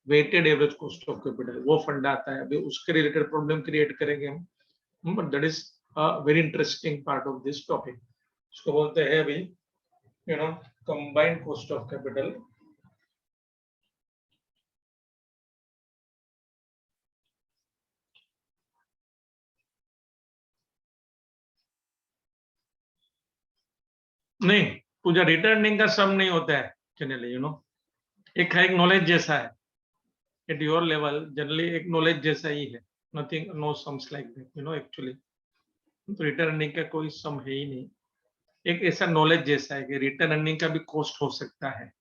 weighted average cost of capital, वो फंडा आता है। अभी उसके रिलेटेड प्रॉब्लम क्रिएट करेंगे हम, but that is a very interesting part of this topic. उसको बोलते हैं अभी कंबाइंड कॉस्ट ऑफ कैपिटल। नहीं, पूजा रिटर्निंग का सम नहीं होता है जनरली, एक नॉलेज जैसा है एट योर लेवल, जनरली एक नॉलेज जैसा ही है, nothing, no sums like that, actually. तो रिटर्न अर्निंग का कोई सम है ही नहीं, एक ऐसा नॉलेज जैसा है कि रिटर्न अर्निंग का भी कॉस्ट हो सकता है,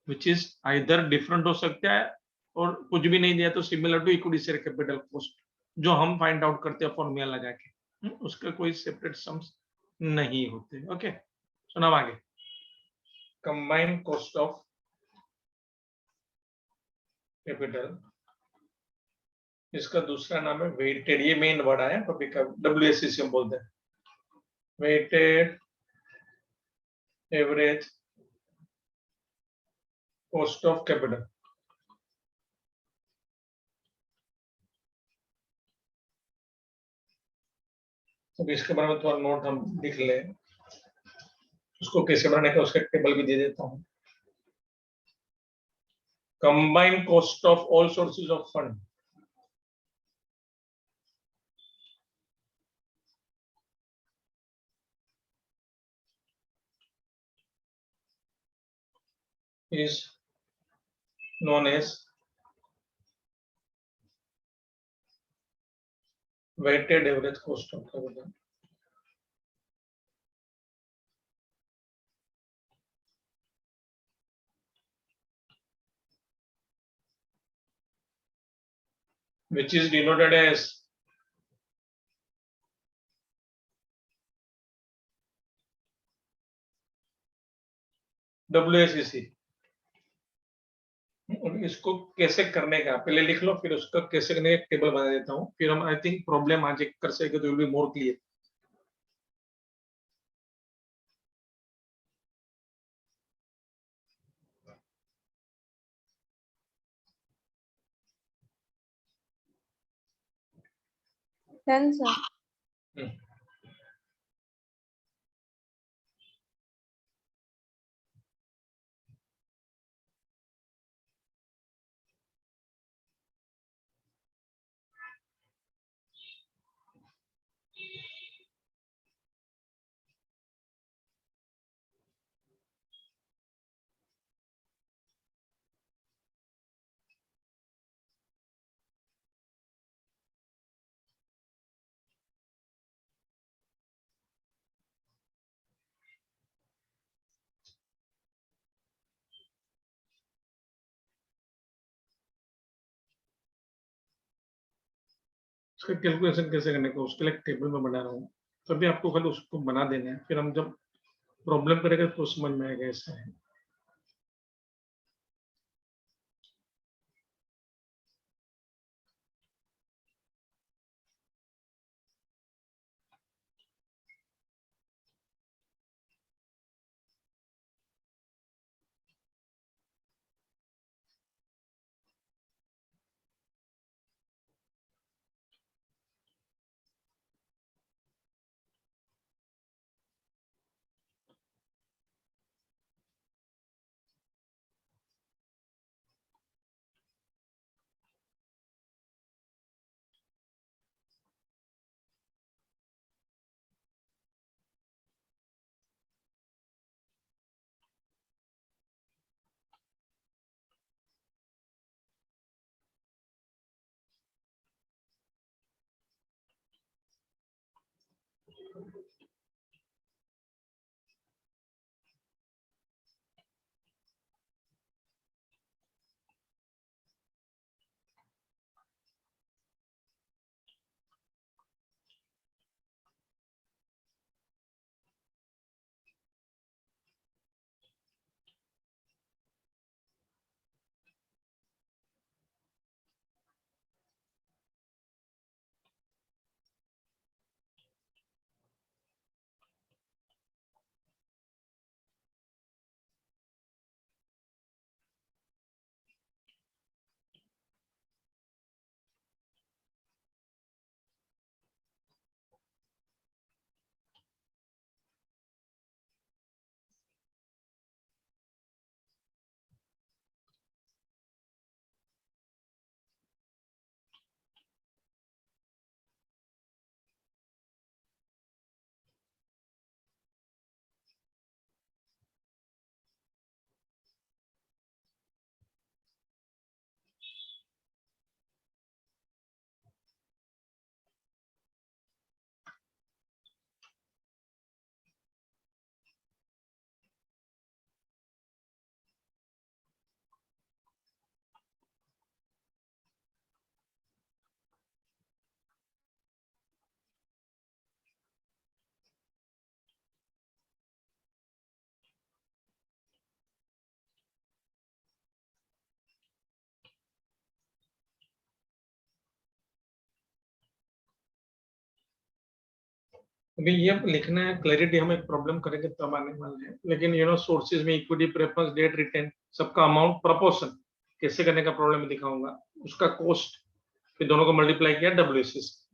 विच इज आइदर डिफरेंट हो सकता है, और कुछ भी नहीं दिया तो similar to equity share capital cost, जो हम फाइंड आउट करते हैं फॉर्मूला लगा के। उसका कोई सेपरेट सम्स नहीं होते। ओके, सुना आगे। कंबाइंड कॉस्ट ऑफ कैपिटल, इसका दूसरा नाम है वेटेड, ये मेन वर्ड आया टॉपिक का, WSCC हम बोलते हैं, weighted average cost of capital. तो इसके बारे में थोड़ा नोट हम लिख लें, उसको कैसे बनाने का उसका टेबल भी दे देता हूं। Combined cost of all sources of fund is known as weighted average cost of capital. Which is denoted as WSCC। और इसको कैसे करने का पहले लिख लो, फिर उसका कैसे करने का टेबल बना देता हूं, फिर हम आई थिंक प्रॉब्लम आज एक कर सके तो will be more clear. Done, sir. उसका कैलकुलेशन कैसे करने का उसके लिए टेबल में बना रहा हूँ, तभी आपको खाली उसको बना देना है, फिर हम जब प्रॉब्लम करेगा तो समझ में आएगा ऐसा है। अभी ये लिखना है, क्लैरिटी हम एक प्रॉब्लम करेंगे तब आने वाले हैं, लेकिन सोर्सेज में इक्विटी, प्रेफरेंस, डेट, रिटेन, सबका अमाउंट प्रोपोर्शन कैसे करने का प्रॉब्लम में दिखाऊंगा, उसका कॉस्ट फिर दोनों को मल्टीप्लाई किया WAC से।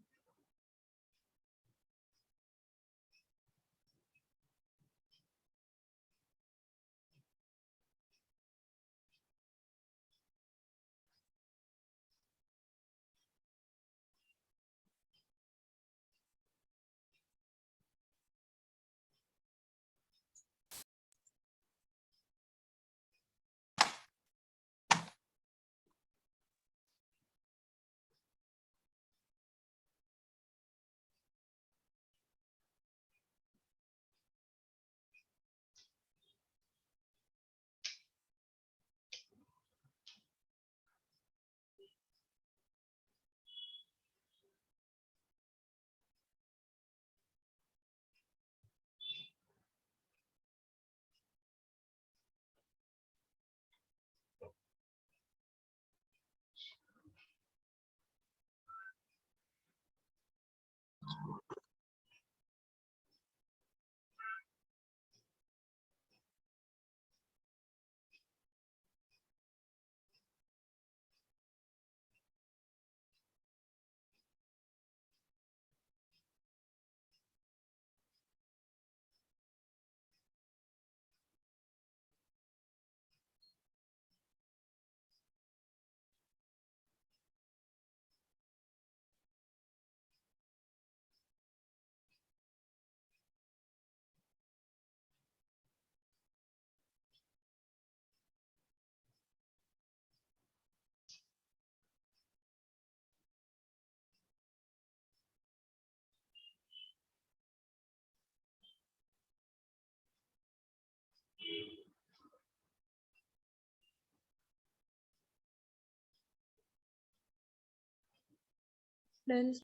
Done.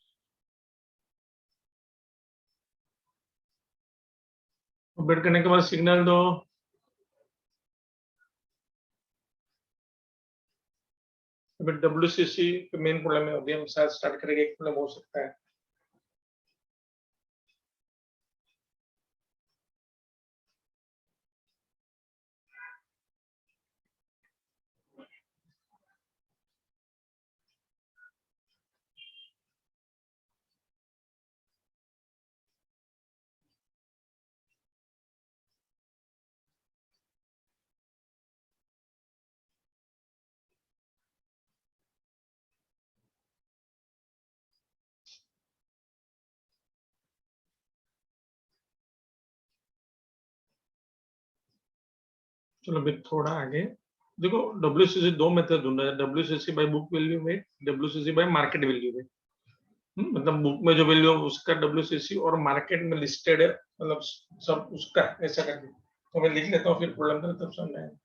बिड करने के बाद सिग्नल दो। अभी WCC मेन प्रॉब्लम है, अभी हम शायद स्टार्ट करेंगे, एक प्रॉब्लम हो सकता है। चलो अभी थोड़ा आगे देखो, WCC दो मेथड ढूंढा है, WCC by book value weight, WCC by market value weight. मतलब बुक में जो वैल्यू उसका WCC और मार्केट में लिस्टेड है, मतलब सब उसका ऐसा करके, तो मैं लिख लेता हूँ, फिर प्रॉब्लम करें तब समझ आएगा।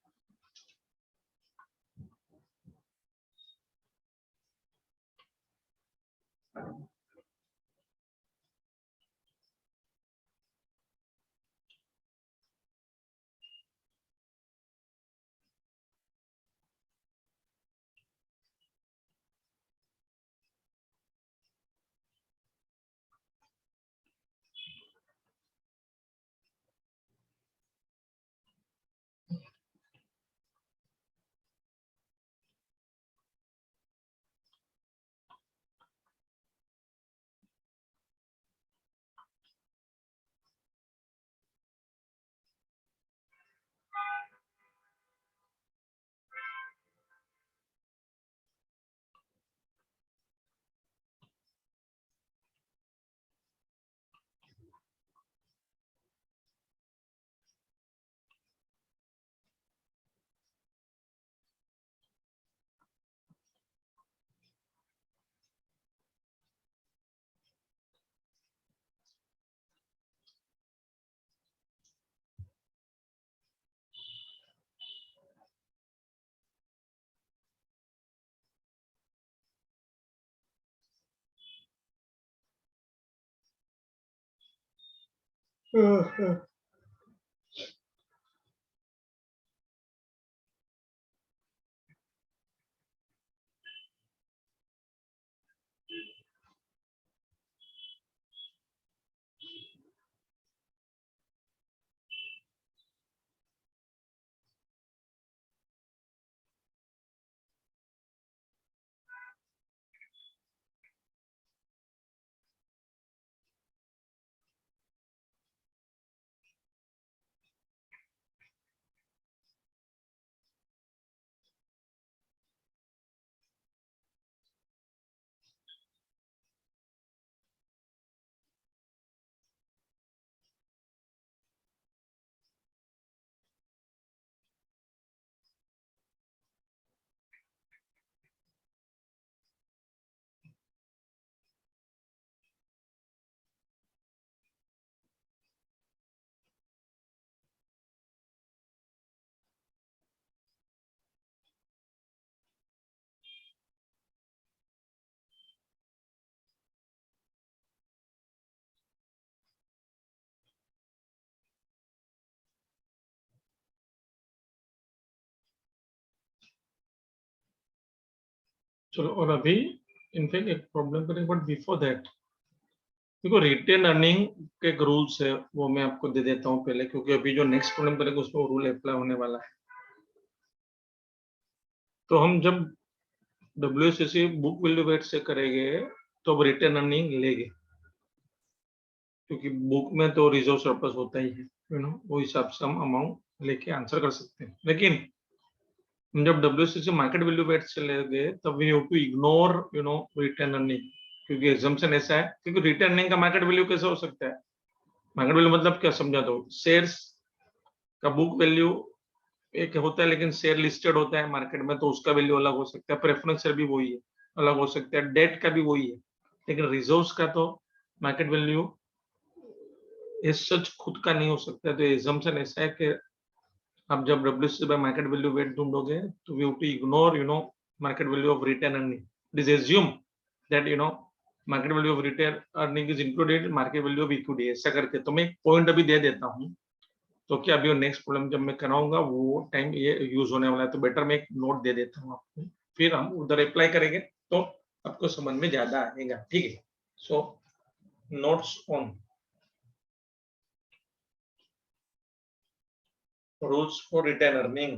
चलो, और अभी इनफैक्ट एक प्रॉब्लम करेंगे, बट बिफोर दैट देखो रिटेन अर्निंग के एक रूल्स है, वो मैं आपको दे देता हूँ पहले, क्योंकि अभी जो नेक्स्ट प्रॉब्लम करेंगे उसमें वो रूल अप्लाई होने वाला है। तो हम जब WCC बुक वैल्यू वेट से करेंगे तो अब रिटेन अर्निंग लेंगे, क्योंकि बुक में तो रिजर्व सरप्लस होता ही है, वो हिसाब से हम अमाउंट लेके आंसर कर सकते हैं। लेकिन हम जब WCC मार्केट वैल्यू वेट से लेंगे तब we have to ignore retain earning, क्योंकि एग्जम्पशन ऐसा है, क्योंकि रिटेन अर्निंग का मार्केट वैल्यू कैसे हो सकता है? मार्केट वैल्यू मतलब क्या समझा दो, शेयर्स का बुक वैल्यू एक होता है, लेकिन शेयर लिस्टेड होता है मार्केट में तो उसका वैल्यू अलग हो सकता है, प्रेफरेंस शेयर भी वही है, अलग हो सकता है, डेट का भी वही है, लेकिन रिजर्व्स का तो मार्केट वैल्यू इस सच खुद का नहीं हो सकता है। तो एग्जम्पशन ऐसा है कि आप जब WCC by market value weight ढूंढोगे तो we have to ignore market value of retain earning, it is assume that market value of retain earning is included market value of equity, ऐसा करके। तो मैं एक पॉइंट अभी दे देता हूँ, तो क्या अभी नेक्स्ट प्रॉब्लम जब मैं कराऊंगा वो टाइम ये यूज होने वाला है, तो बेटर मैं एक नोट दे देता हूँ आपको, फिर हम उधर अप्लाई करेंगे तो आपको समझ में ज्यादा आएगा, ठीक है? So notes on rules for return earning.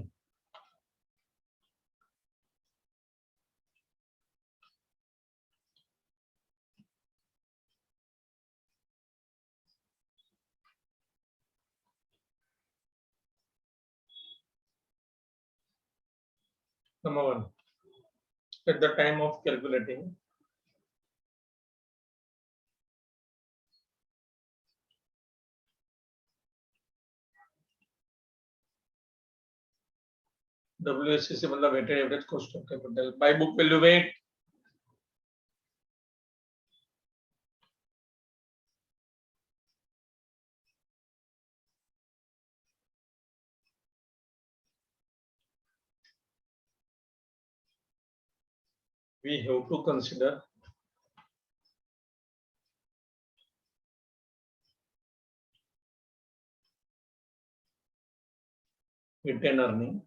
Number one, at the time of calculating WSCC मतलब weighted average cost of capital by book value weight, we have to consider retained earning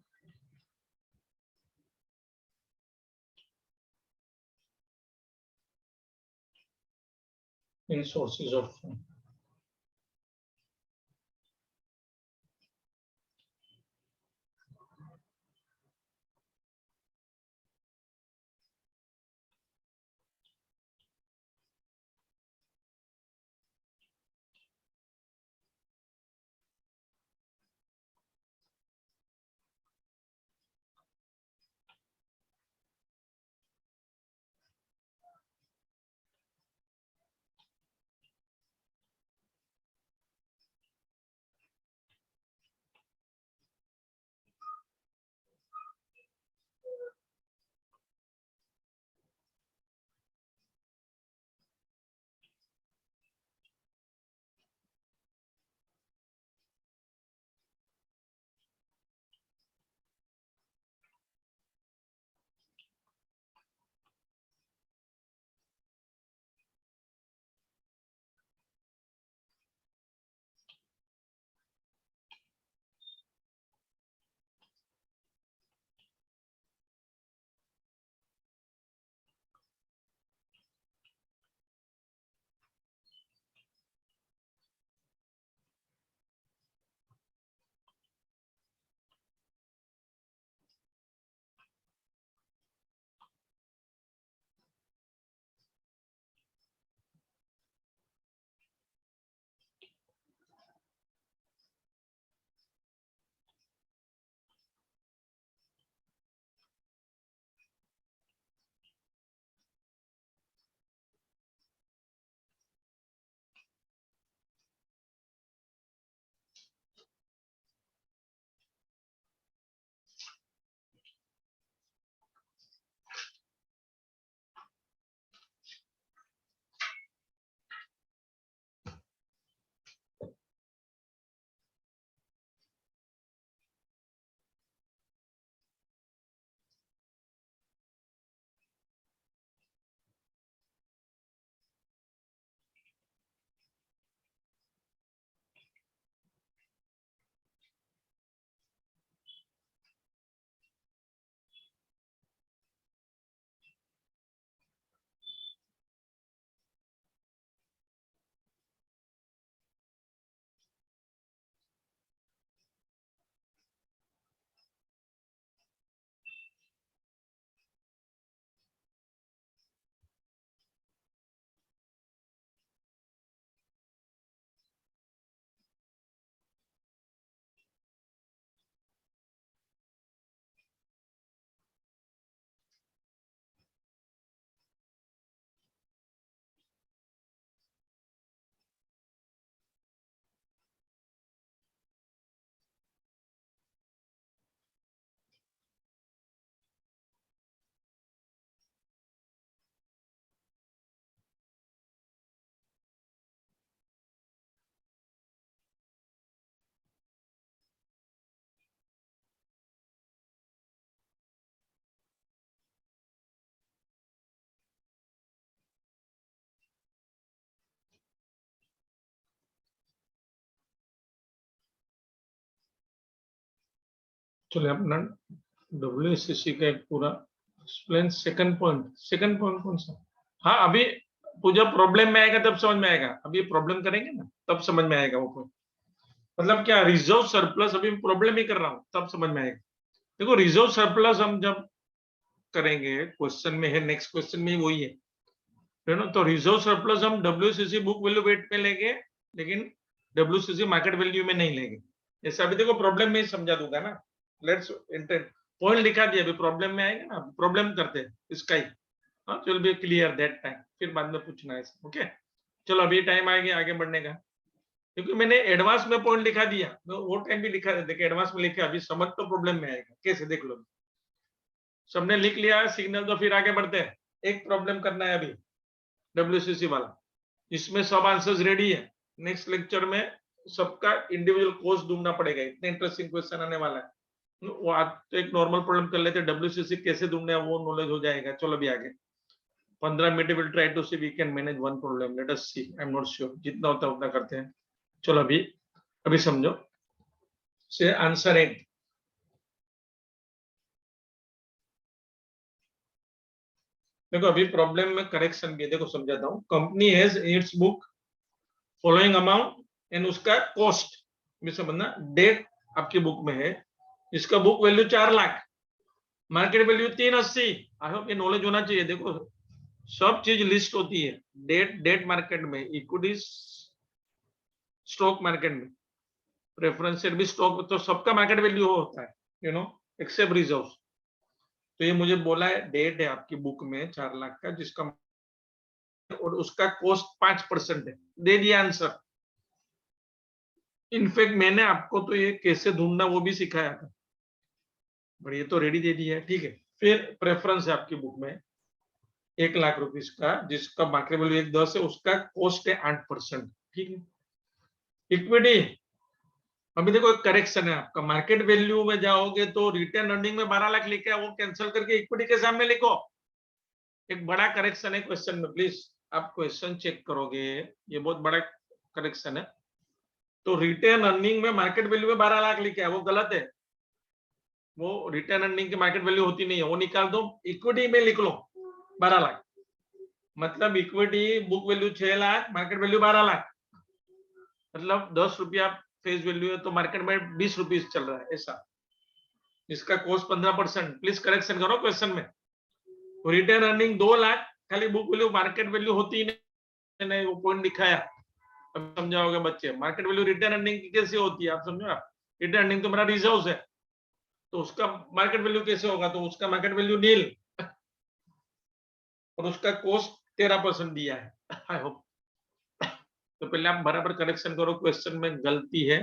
in sources of fund. चलिए अपना WCC का एक पूरा explain second point कौन सा? हाँ, अभी पूजा प्रॉब्लम में आएगा तब समझ में आएगा, अभी प्रॉब्लम करेंगे ना तब समझ में आएगा वो पॉइंट। मतलब क्या रिजर्व सरप्लस, अभी प्रॉब्लम ही कर रहा हूं तब समझ में आएगा। देखो रिजर्व सरप्लस हम जब करेंगे क्वेश्चन में है, नेक्स्ट क्वेश्चन में वही है ना। तो रिजर्व सरप्लस हम WCC बुक वैल्यू वेट में लेंगे, लेकिन WCC मार्केट वैल्यू में नहीं लेंगे। जैसे अभी देखो प्रॉब्लम में ही समझा दूंगा ना। लेट्स इंटेंट पॉइंट लिखा दिया, अभी प्रॉब्लम में आएगा ना, प्रॉब्लम करते हैं इसका ही। हाँ, will be clear that time, फिर बाद में पूछना है। ओके, चलो अभी टाइम आ गया आगे बढ़ने का, क्योंकि मैंने एडवांस में पॉइंट लिखा दिया, तो वो टाइम भी लिखा देखिए एडवांस में लिखा, अभी समझ तो प्रॉब्लम में आएगा कैसे देख लो। सबने लिख लिया सिग्नल, तो फिर आगे बढ़ते हैं। एक प्रॉब्लम करना है अभी WCC वाला, इसमें सब आंसर्स रेडी है। नेक्स्ट लेक्चर में सबका इंडिविजुअल कोर्स ढूंढना पड़ेगा, इतने इंटरेस्टिंग क्वेश्चन आने वाला है। वो आज तो एक नॉर्मल प्रॉब्लम कर लेते हैं, WCC कैसे ढूंढना है वो नॉलेज हो जाएगा। चलो अभी आगे। 15 minute will try to see we can manage one problem, let us see, I am not sure, जितना होता है उतना करते हैं। चलो अभी समझो, से आंसर 8। देखो अभी प्रॉब्लम में करेक्शन भी है, देखो समझाता हूँ। Company has its book following amount and उसका कॉस्ट भी समझना। डेट आपकी बुक में है, इसका book value 4 lakh, market value 380। आई होप ये नॉलेज होना चाहिए। देखो सब चीज लिस्ट होती है, डेट मार्केट में, इक्विटी स्टॉक मार्केट में, प्रेफरेंस भी स्टॉक, तो सबका मार्केट वैल्यू होता है, यू नो, एक्सेप्ट रिजर्व। तो ये मुझे बोला है डेट है आपकी बुक में 4 लाख का, जिसका और उसका कॉस्ट 5% है, दे दिया आंसर। इनफैक्ट मैंने आपको तो ये कैसे ढूंढना वो भी सिखाया था, पर ये तो रेडी दे दिया है, ठीक है। फिर प्रेफरेंस है आपकी बुक में 1 लाख रुपीस का, जिसका मार्केट वैल्यू 1.10 है, उसका कॉस्ट है 8%, ठीक है। इक्विटी, अभी देखो एक करेक्शन है आपका, मार्केट वैल्यू में जाओगे तो रिटर्न अर्निंग में 12 लाख लिखा है, वो कैंसिल करके इक्विटी के सामने लिखो। एक बड़ा करेक्शन है क्वेश्चन में, प्लीज आप क्वेश्चन चेक करोगे, ये बहुत बड़ा करेक्शन है। तो रिटर्न अर्निंग में मार्केट वैल्यू में 12 लाख लिखा है, वो गलत है। वो रिटर्न अर्निंग की मार्केट वैल्यू होती नहीं है, वो निकाल दो, इक्विटी में लिख लो 12 लाख। मतलब equity book value 6 lakh, market value 12 lakh, मतलब 10 रुपया फेस वैल्यू है, तो मार्केट में 20 रुपीज चल रहा है ऐसा। इसका कॉस्ट 15%, प्लीज करेक्शन करो क्वेश्चन में। रिटर्न अर्निंग 2 लाख, खाली बुक वैल्यू मार्केट वैल्यू होती नहीं, वो पॉइंट दिखाया। अब समझाओगे बच्चे, मार्केट वैल्यू रिटर्न अर्निंग की कैसे होती है, आप समझो। आप रिटर्न अर्निंग तो मेरा रिजर्व है, तो उसका मार्केट वैल्यू कैसे होगा, तो उसका मार्केट वैल्यू नील और उसका कॉस्ट 13% दिया है। आई होप तो पहले आप बराबर करेक्शन करो, क्वेश्चन में गलती है।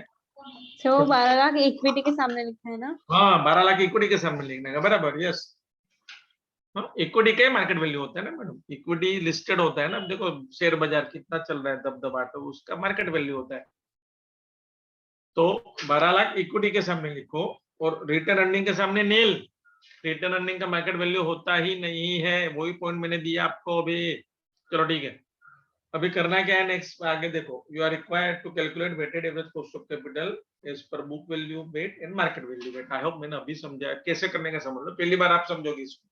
तो वो 12 लाख इक्विटी के सामने लिखा है ना? हाँ 12 लाख इक्विटी के सामने लिखने का, बराबर, यस। इक्विटी के मार्केट वैल्यू होता है ना मैडम, इक्विटी लिस्टेड होता है ना। देखो शेयर बाजार कितना चल रहा है दबदबा, तो उसका मार्केट वैल्यू होता है। तो 12 लाख इक्विटी के सामने लिखो, और रिटर्न अर्निंग के सामने नील। रिटर्न अर्निंग का मार्केट वैल्यू होता ही नहीं है, वही पॉइंट मैंने दिया आपको अभी। चलो ठीक है, अभी करना क्या है नेक्स्ट, आगे देखो। You are required to calculate weighted average cost of capital as per book value weight and market value weight. I hope मैंने अभी समझा कैसे करने का, समझ लो, पहली बार आप समझोगे इसको।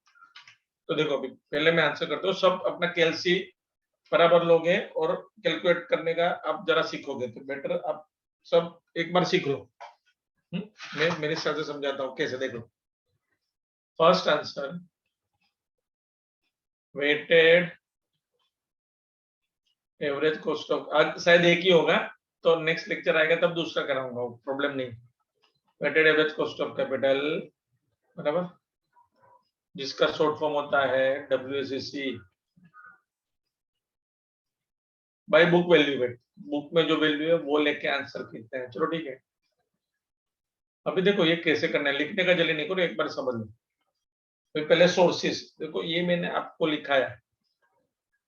तो देखो अभी पहले मैं आंसर करता हूँ, सब अपना कैलसी बराबर लोगे और कैलकुलेट करने का आप जरा सीखोगे तो बेटर, आप सब एक बार सीख लो। मैं मेरे हिसाब से समझाता हूँ कैसे, देख लो। First answer, weighted average cost of, आज शायद एक ही होगा, तो नेक्स्ट लेक्चर आएगा तब दूसरा कराऊंगा, प्रॉब्लम नहीं। Weighted average cost of capital बराबर, जिसका शॉर्ट फॉर्म होता है WACC by book value weight. Book में जो वैल्यू है वो लेके आंसर करते हैं। चलो ठीक है, अभी देखो ये कैसे करना है, लिखने का जल्दी नहीं करो, एक बार समझ लो। तो पहले सोर्सेस देखो, ये मैंने आपको लिखाया,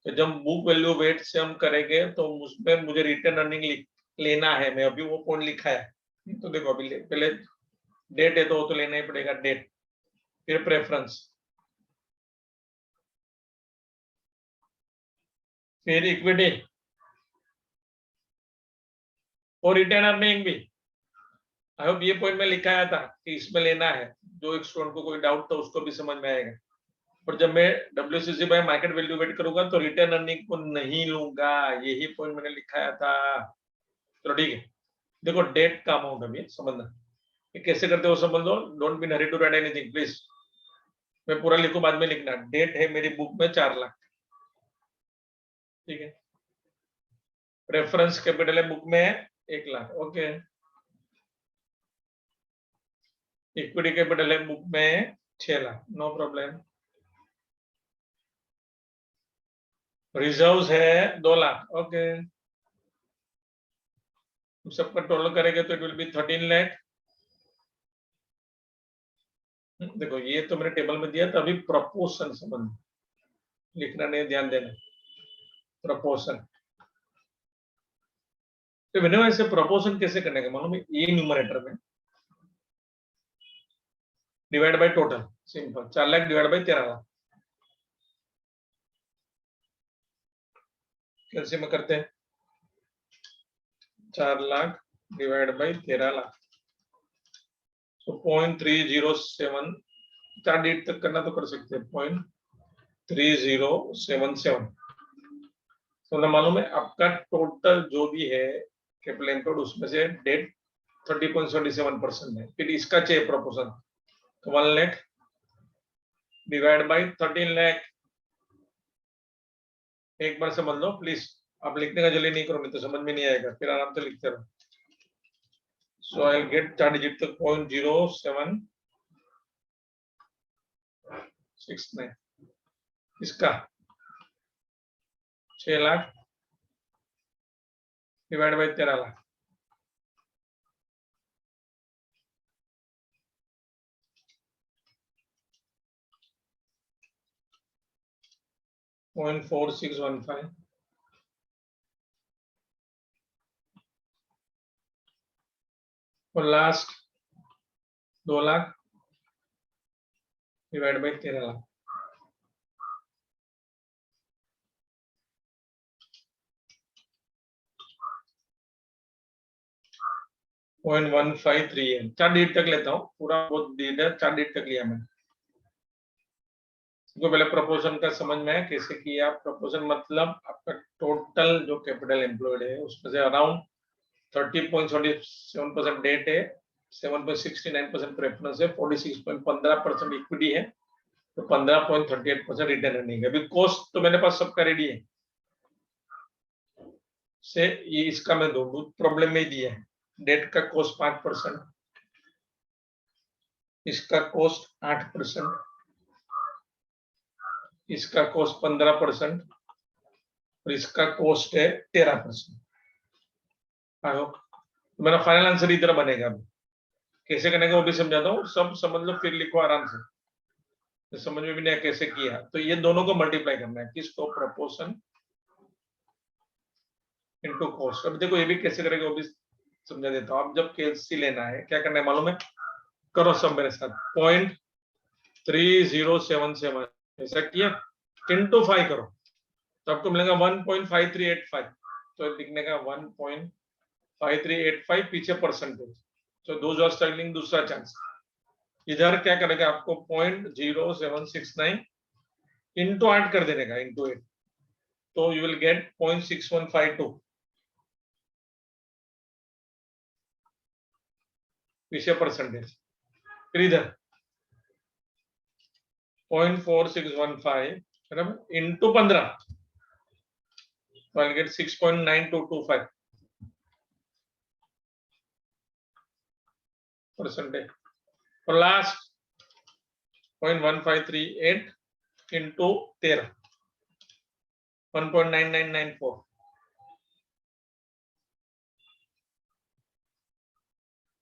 तो जब बुक वैल्यू वेट से हम करेंगे तो उसमें मुझे रिटर्न अर्निंग लेना है, मैं अभी वो पॉइंट लिखा है। तो देखो अभी पहले डेट है तो वो तो लेना ही पड़ेगा, डेट। फिर प्रेफरेंस, फिर इक्विटी और रिटर्न अर्निंग भी। आई होप ये पॉइंट में लिखाया था कि इसमें लेना है, जो एक स्टूडेंट को कोई डाउट था उसको भी समझ में आएगा। और जब मैं WACC by market value weight करूंगा तो रिटर्न अर्निंग को नहीं लूंगा, यही पॉइंट मैंने लिखाया था। चलो ठीक है, देखो डेट का अमाउंट अभी समझना, ये कैसे करते हो समझ लो। Don't be hurry to write anything please, मैं पूरा लिखूं बाद में लिखना। डेट है मेरी बुक में 4 लाख, ठीक है। रेफरेंस कैपिटल है बुक में 1 लाख, ओके। इक्विटी कैपिटल है बुक में 6 लाख, नो प्रॉब्लम। रिजर्व्स है 2 लाख, ओके। सबका टोटल करेंगे तो इट विल बी 13 लाख। देखो ये तो मैंने टेबल में दिया था, अभी प्रोपोर्शन समझ लिखना नहीं, ध्यान देना। प्रोपोर्शन, तो मैंने वैसे प्रोपोर्शन कैसे करने का मालूम है, ये न्यूमरेटर में divide by total, simple. 4 lakh divide by 13 lakh, कैसे में करते हैं 4 लाख डिवाइड बाई 13 लाख, तो 0.307, 4 डिजिट तक करना तो कर सकते हैं 0.3077। तो ना मालूम है आपका टोटल जो भी है कैपिटल एम्प्लॉयड उसमें से डेट 30.77% है। फिर इसका चाहिए प्रोपोर्शन, तो 1 लाख डिवाइड बाई 13 लाख। एक बार समझ लो प्लीज, आप लिखने का जल्दी नहीं करो नहीं तो समझ में नहीं आएगा, फिर आराम से लिखते रहो। सो आई विल गेट 4 डिजिट तक 0.0769, इसका 6 लाख डिवाइड बाई 13 लाख, .4615 और last 2 lakh divide by 13 lakh, .153 है। 4 डिजिट तक लेता हूँ, पूरा बहुत डिजिट है, 4 डिजिट तक लिया मैंने। तो पहले प्रोपोर्शन का समझ में है कैसे किया। प्रोपोर्शन मतलब आपका टोटल जो कैपिटल एम्प्लॉयड है उसमें से अराउंड 30.47% डेट है, 7.69% प्रेफरेंस है, 46.15% इक्विटी है, तो 15.38% रिटर्न अर्निंग है। अभी कॉस्ट तो मेरे पास सबका रेडी है से ये इसका मैं दो प्रॉब्लम में ही दिया है। डेट का कॉस्ट 5%, इसका कॉस्ट 8%, इसका कॉस्ट 15% और इसका कॉस्ट है 13%। तो मेरा फाइनल आंसर इधर बनेगा। अभी कैसे करने का वो भी समझाता हूँ, सब समझ लो फिर लिखो आराम से, तो समझ में भी नहीं कैसे किया। तो ये दोनों को मल्टीप्लाई करना है, किसको, प्रोपोर्शन इनटू कॉस्ट। अब देखो ये भी कैसे करेगा वो भी समझा देता हूँ। आप जब केएलसी लेना है क्या करना है मालूम है, करो सब मेरे साथ, 0.3077 ऐसा किया इनटू 5 करो तो आपको मिलेगा 1.5385। तो लिखने का 1.5385 पीछे परसेंटेज, तो दो जो स्टाइलिंग दूसरा चांस। इधर क्या करेगा आपको 0.0769 इनटू 8 कर देने का, इनटू 8, तो यू विल गेट 0.6152 पीछे परसेंटेज। फिर इधर 0.4615 इनटू 15, तो आई गेट 6.9225 परसेंटेज। और लास्ट 0.1538 इनटू 13, 1.9994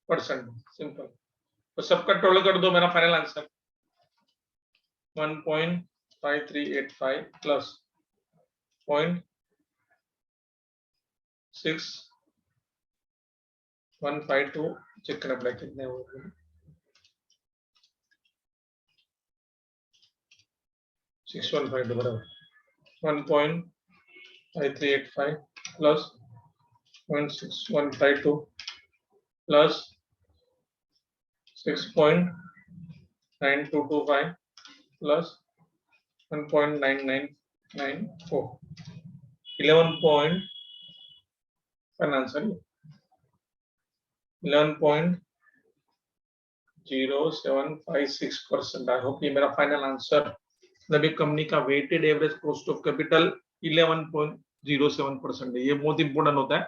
परसेंट। सिंपल। तो सबका टोटल कर दो, मेरा फाइनल आंसर 1.5385 प्लस 0.6152 चेक करना पड़ेगा कितने हो गए, 6152 बराबर 1.5385 प्लस 0.6152 प्लस 6.9225 प्लस 1.9994, 11.0756%। आई होप ये मेरा फाइनल आंसर। मतलब कंपनी का weighted average cost of capital 11.07% है। ये बहुत इंपॉर्टेंट होता है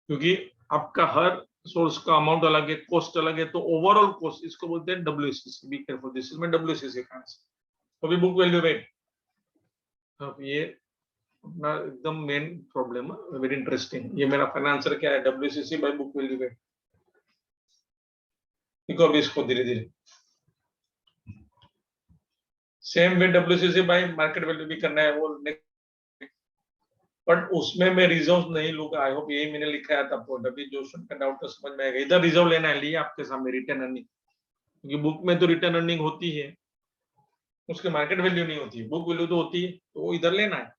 क्योंकि आपका हर सोर्स का अमाउंट अलग है, कॉस्ट अलग है, तो ओवरऑल कॉस्ट इसको बोलते हैं WCC. Be careful, this is my WCC का आंसर। तो भी बुक वैल्यू वेट, अब ये अपना एकदम मेन प्रॉब्लम है, वेरी इंटरेस्टिंग। ये मेरा फाइनल आंसर क्या है, WCC by book value weight. देखो अभी इसको धीरे धीरे same way WCC by market value भी करना है वो, बट उसमें मैं रिजर्व नहीं लूंगा। आई होप यही मैंने लिखा है तब अभी जो का डाउट तो समझ में आएगा। इधर रिजर्व लेना है, लिए आपके सामने रिटर्न अर्निंग, क्योंकि बुक में तो रिटर्न अर्निंग होती है, उसके मार्केट वैल्यू नहीं होती है, बुक वैल्यू तो होती है, तो वो इधर लेना है।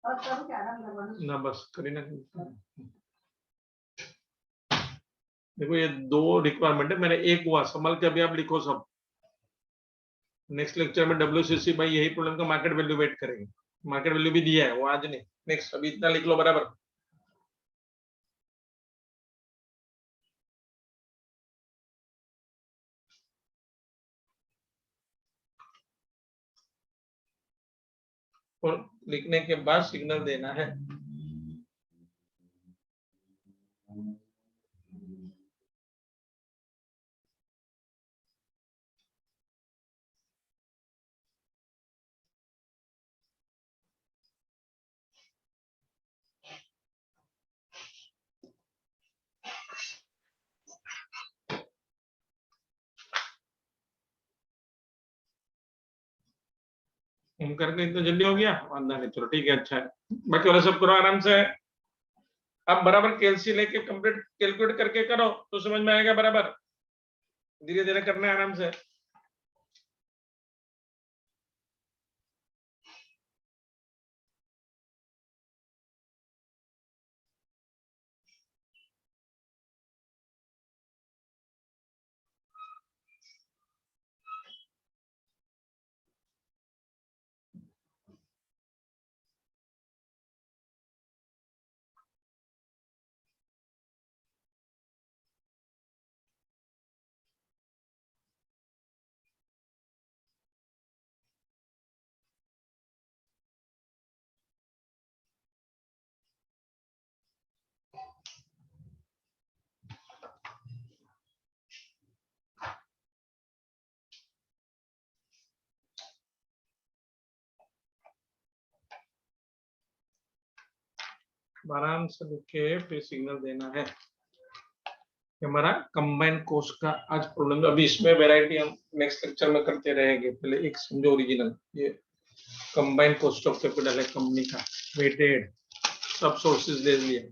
और करूँ क्या नाम लगवाना ना बस करीना देखो ये 2 रिक्वायरमेंट है, मैंने एक हुआ संभल के अभी आप लिखो सब। नेक्स्ट लेक्चर में WCC भाई यही प्रॉब्लम का मार्केट वैल्यू वेट करेंगे, मार्केट वैल्यू भी दिया है वो आज नहीं, नेक्स्ट अभी इतना लिख लो बराबर। और लिखने के बाद सिग्नल देना है। हम करके इतना जल्दी हो गया, वादा नहीं, चलो ठीक है, अच्छा है। बाकी वाला सब करो आराम से। अब बराबर कैलसी लेके कंप्लीट कैलकुलेट करके करो तो समझ में आएगा बराबर, धीरे धीरे करना है आराम से। आराम से लिखे फिर सिग्नल देना है। हमारा कंबाइन कोस्ट का आज प्रॉब्लम, अभी इसमें वैरायटी हम नेक्स्ट लेक्चर में करते रहेंगे। पहले एक समझो ओरिजिनल, ये कंबाइन कोस्ट ऑफ कैपिटल है कंपनी का, वेटेड सब सोर्सेज ले लिए।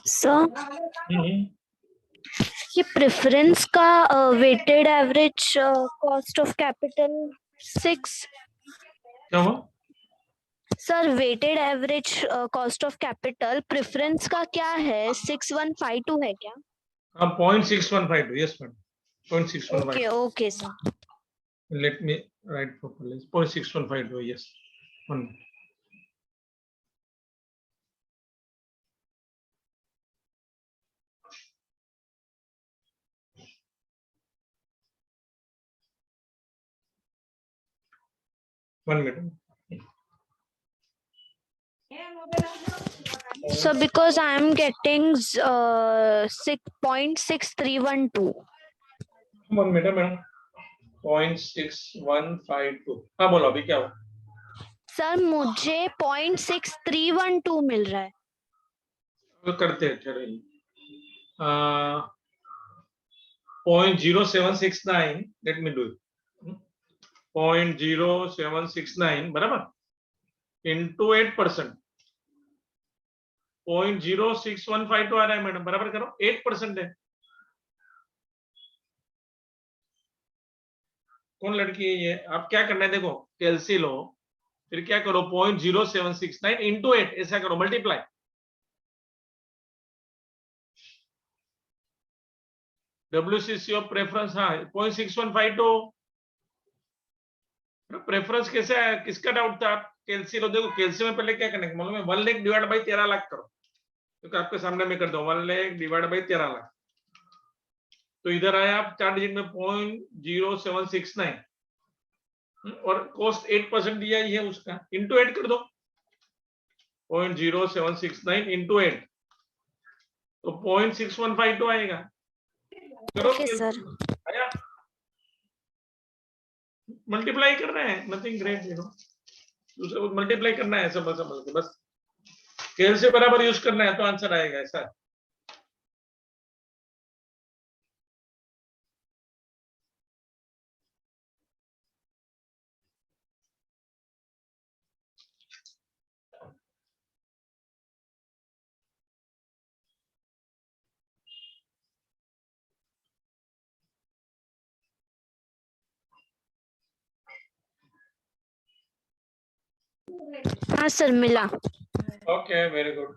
सर हम्म, ये प्रेफरेंस का weighted average cost of capital 6। क्या हुआ? Sir weighted average cost of capital preference का क्या है? 6152 है क्या? हाँ 0.6152, yes madam 0.6152. Okay okay sir. Let me write properly. 0.6152, yes. 1 minute. One minute. So because I am getting 6.6312. 1 minute madam. 0.6152. हाँ बोलो अभी क्या हुआ? सर मुझे 0.6312 मिल रहा है। तो करते हैं चलो. 0.0769. Let me do it. 0.0769 बराबर into 8%. 0.0615 आ रहा है मैडम, बराबर करो 8% है. कौन लड़की है ये? आप क्या करना है देखो, कैलसी लो, फिर क्या करो 0.0769 इंटू 8 ऐसा करो, मल्टीप्लाई. WCC ऑफ प्रेफरेंस, हाँ 0.6152. प्रेफरेंस कैसे है, किसका डाउट था? आप कैलसी लो, देखो कैलसी में पहले क्या करने का मालूम है, 1 लाख डिवाइड बाई 13 लाख करो, क्योंकि आपके सामने मैं कर दो 1 लाख डिवाइड बाई 13 लाख. तो इधर आया आप 4 डिजिट में 0.0769 और कॉस्ट 8% दिया ही है उसका, इंटू 8 कर दो. 0.0769 इंटू 8 तो 0.6152 आएगा. करो ओके सर। आया, मल्टीप्लाई करना है, नथिंग ग्रेट दूसरे मल्टीप्लाई करना है, समझ के बस स्केल से बराबर यूज करना है तो आंसर आएगा ऐसा. हाँ सर मिला। Okay very good.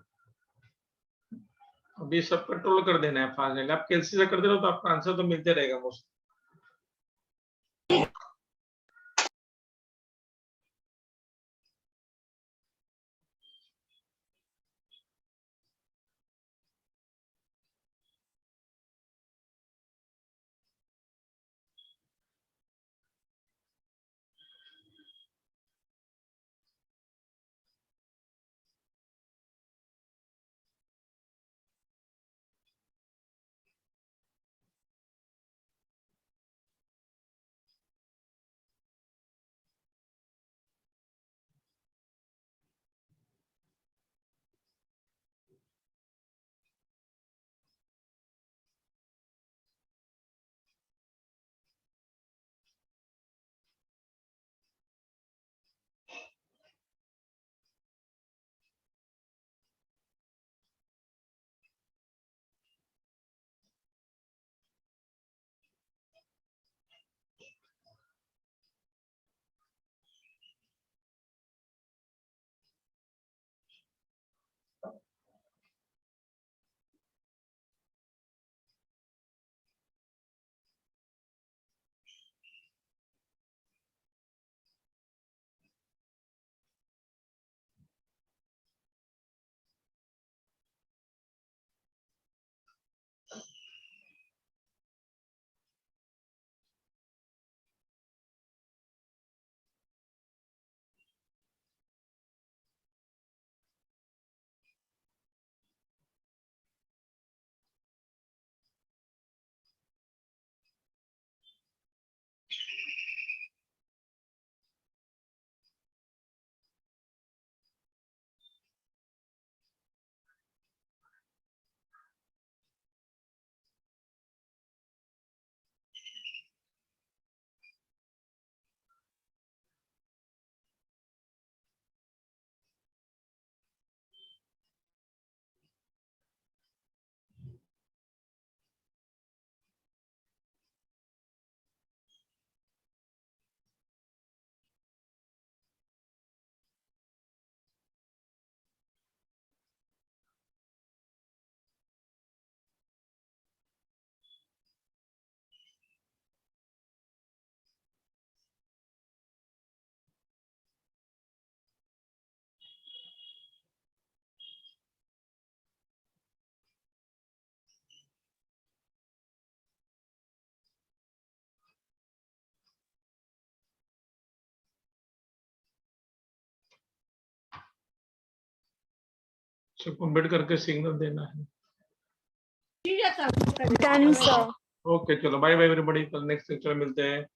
अभी सब कंट्रोल कर देना है फाइनली. आप कैलसी से करते रहो तो आपका आंसर तो मिलते रहेगा मोस्ट. सबमिट करके सिग्नल देना है। Done sir. ओके चलो बाय बाय एवरीबॉडी, कल नेक्स्ट लेक्चर में मिलते हैं।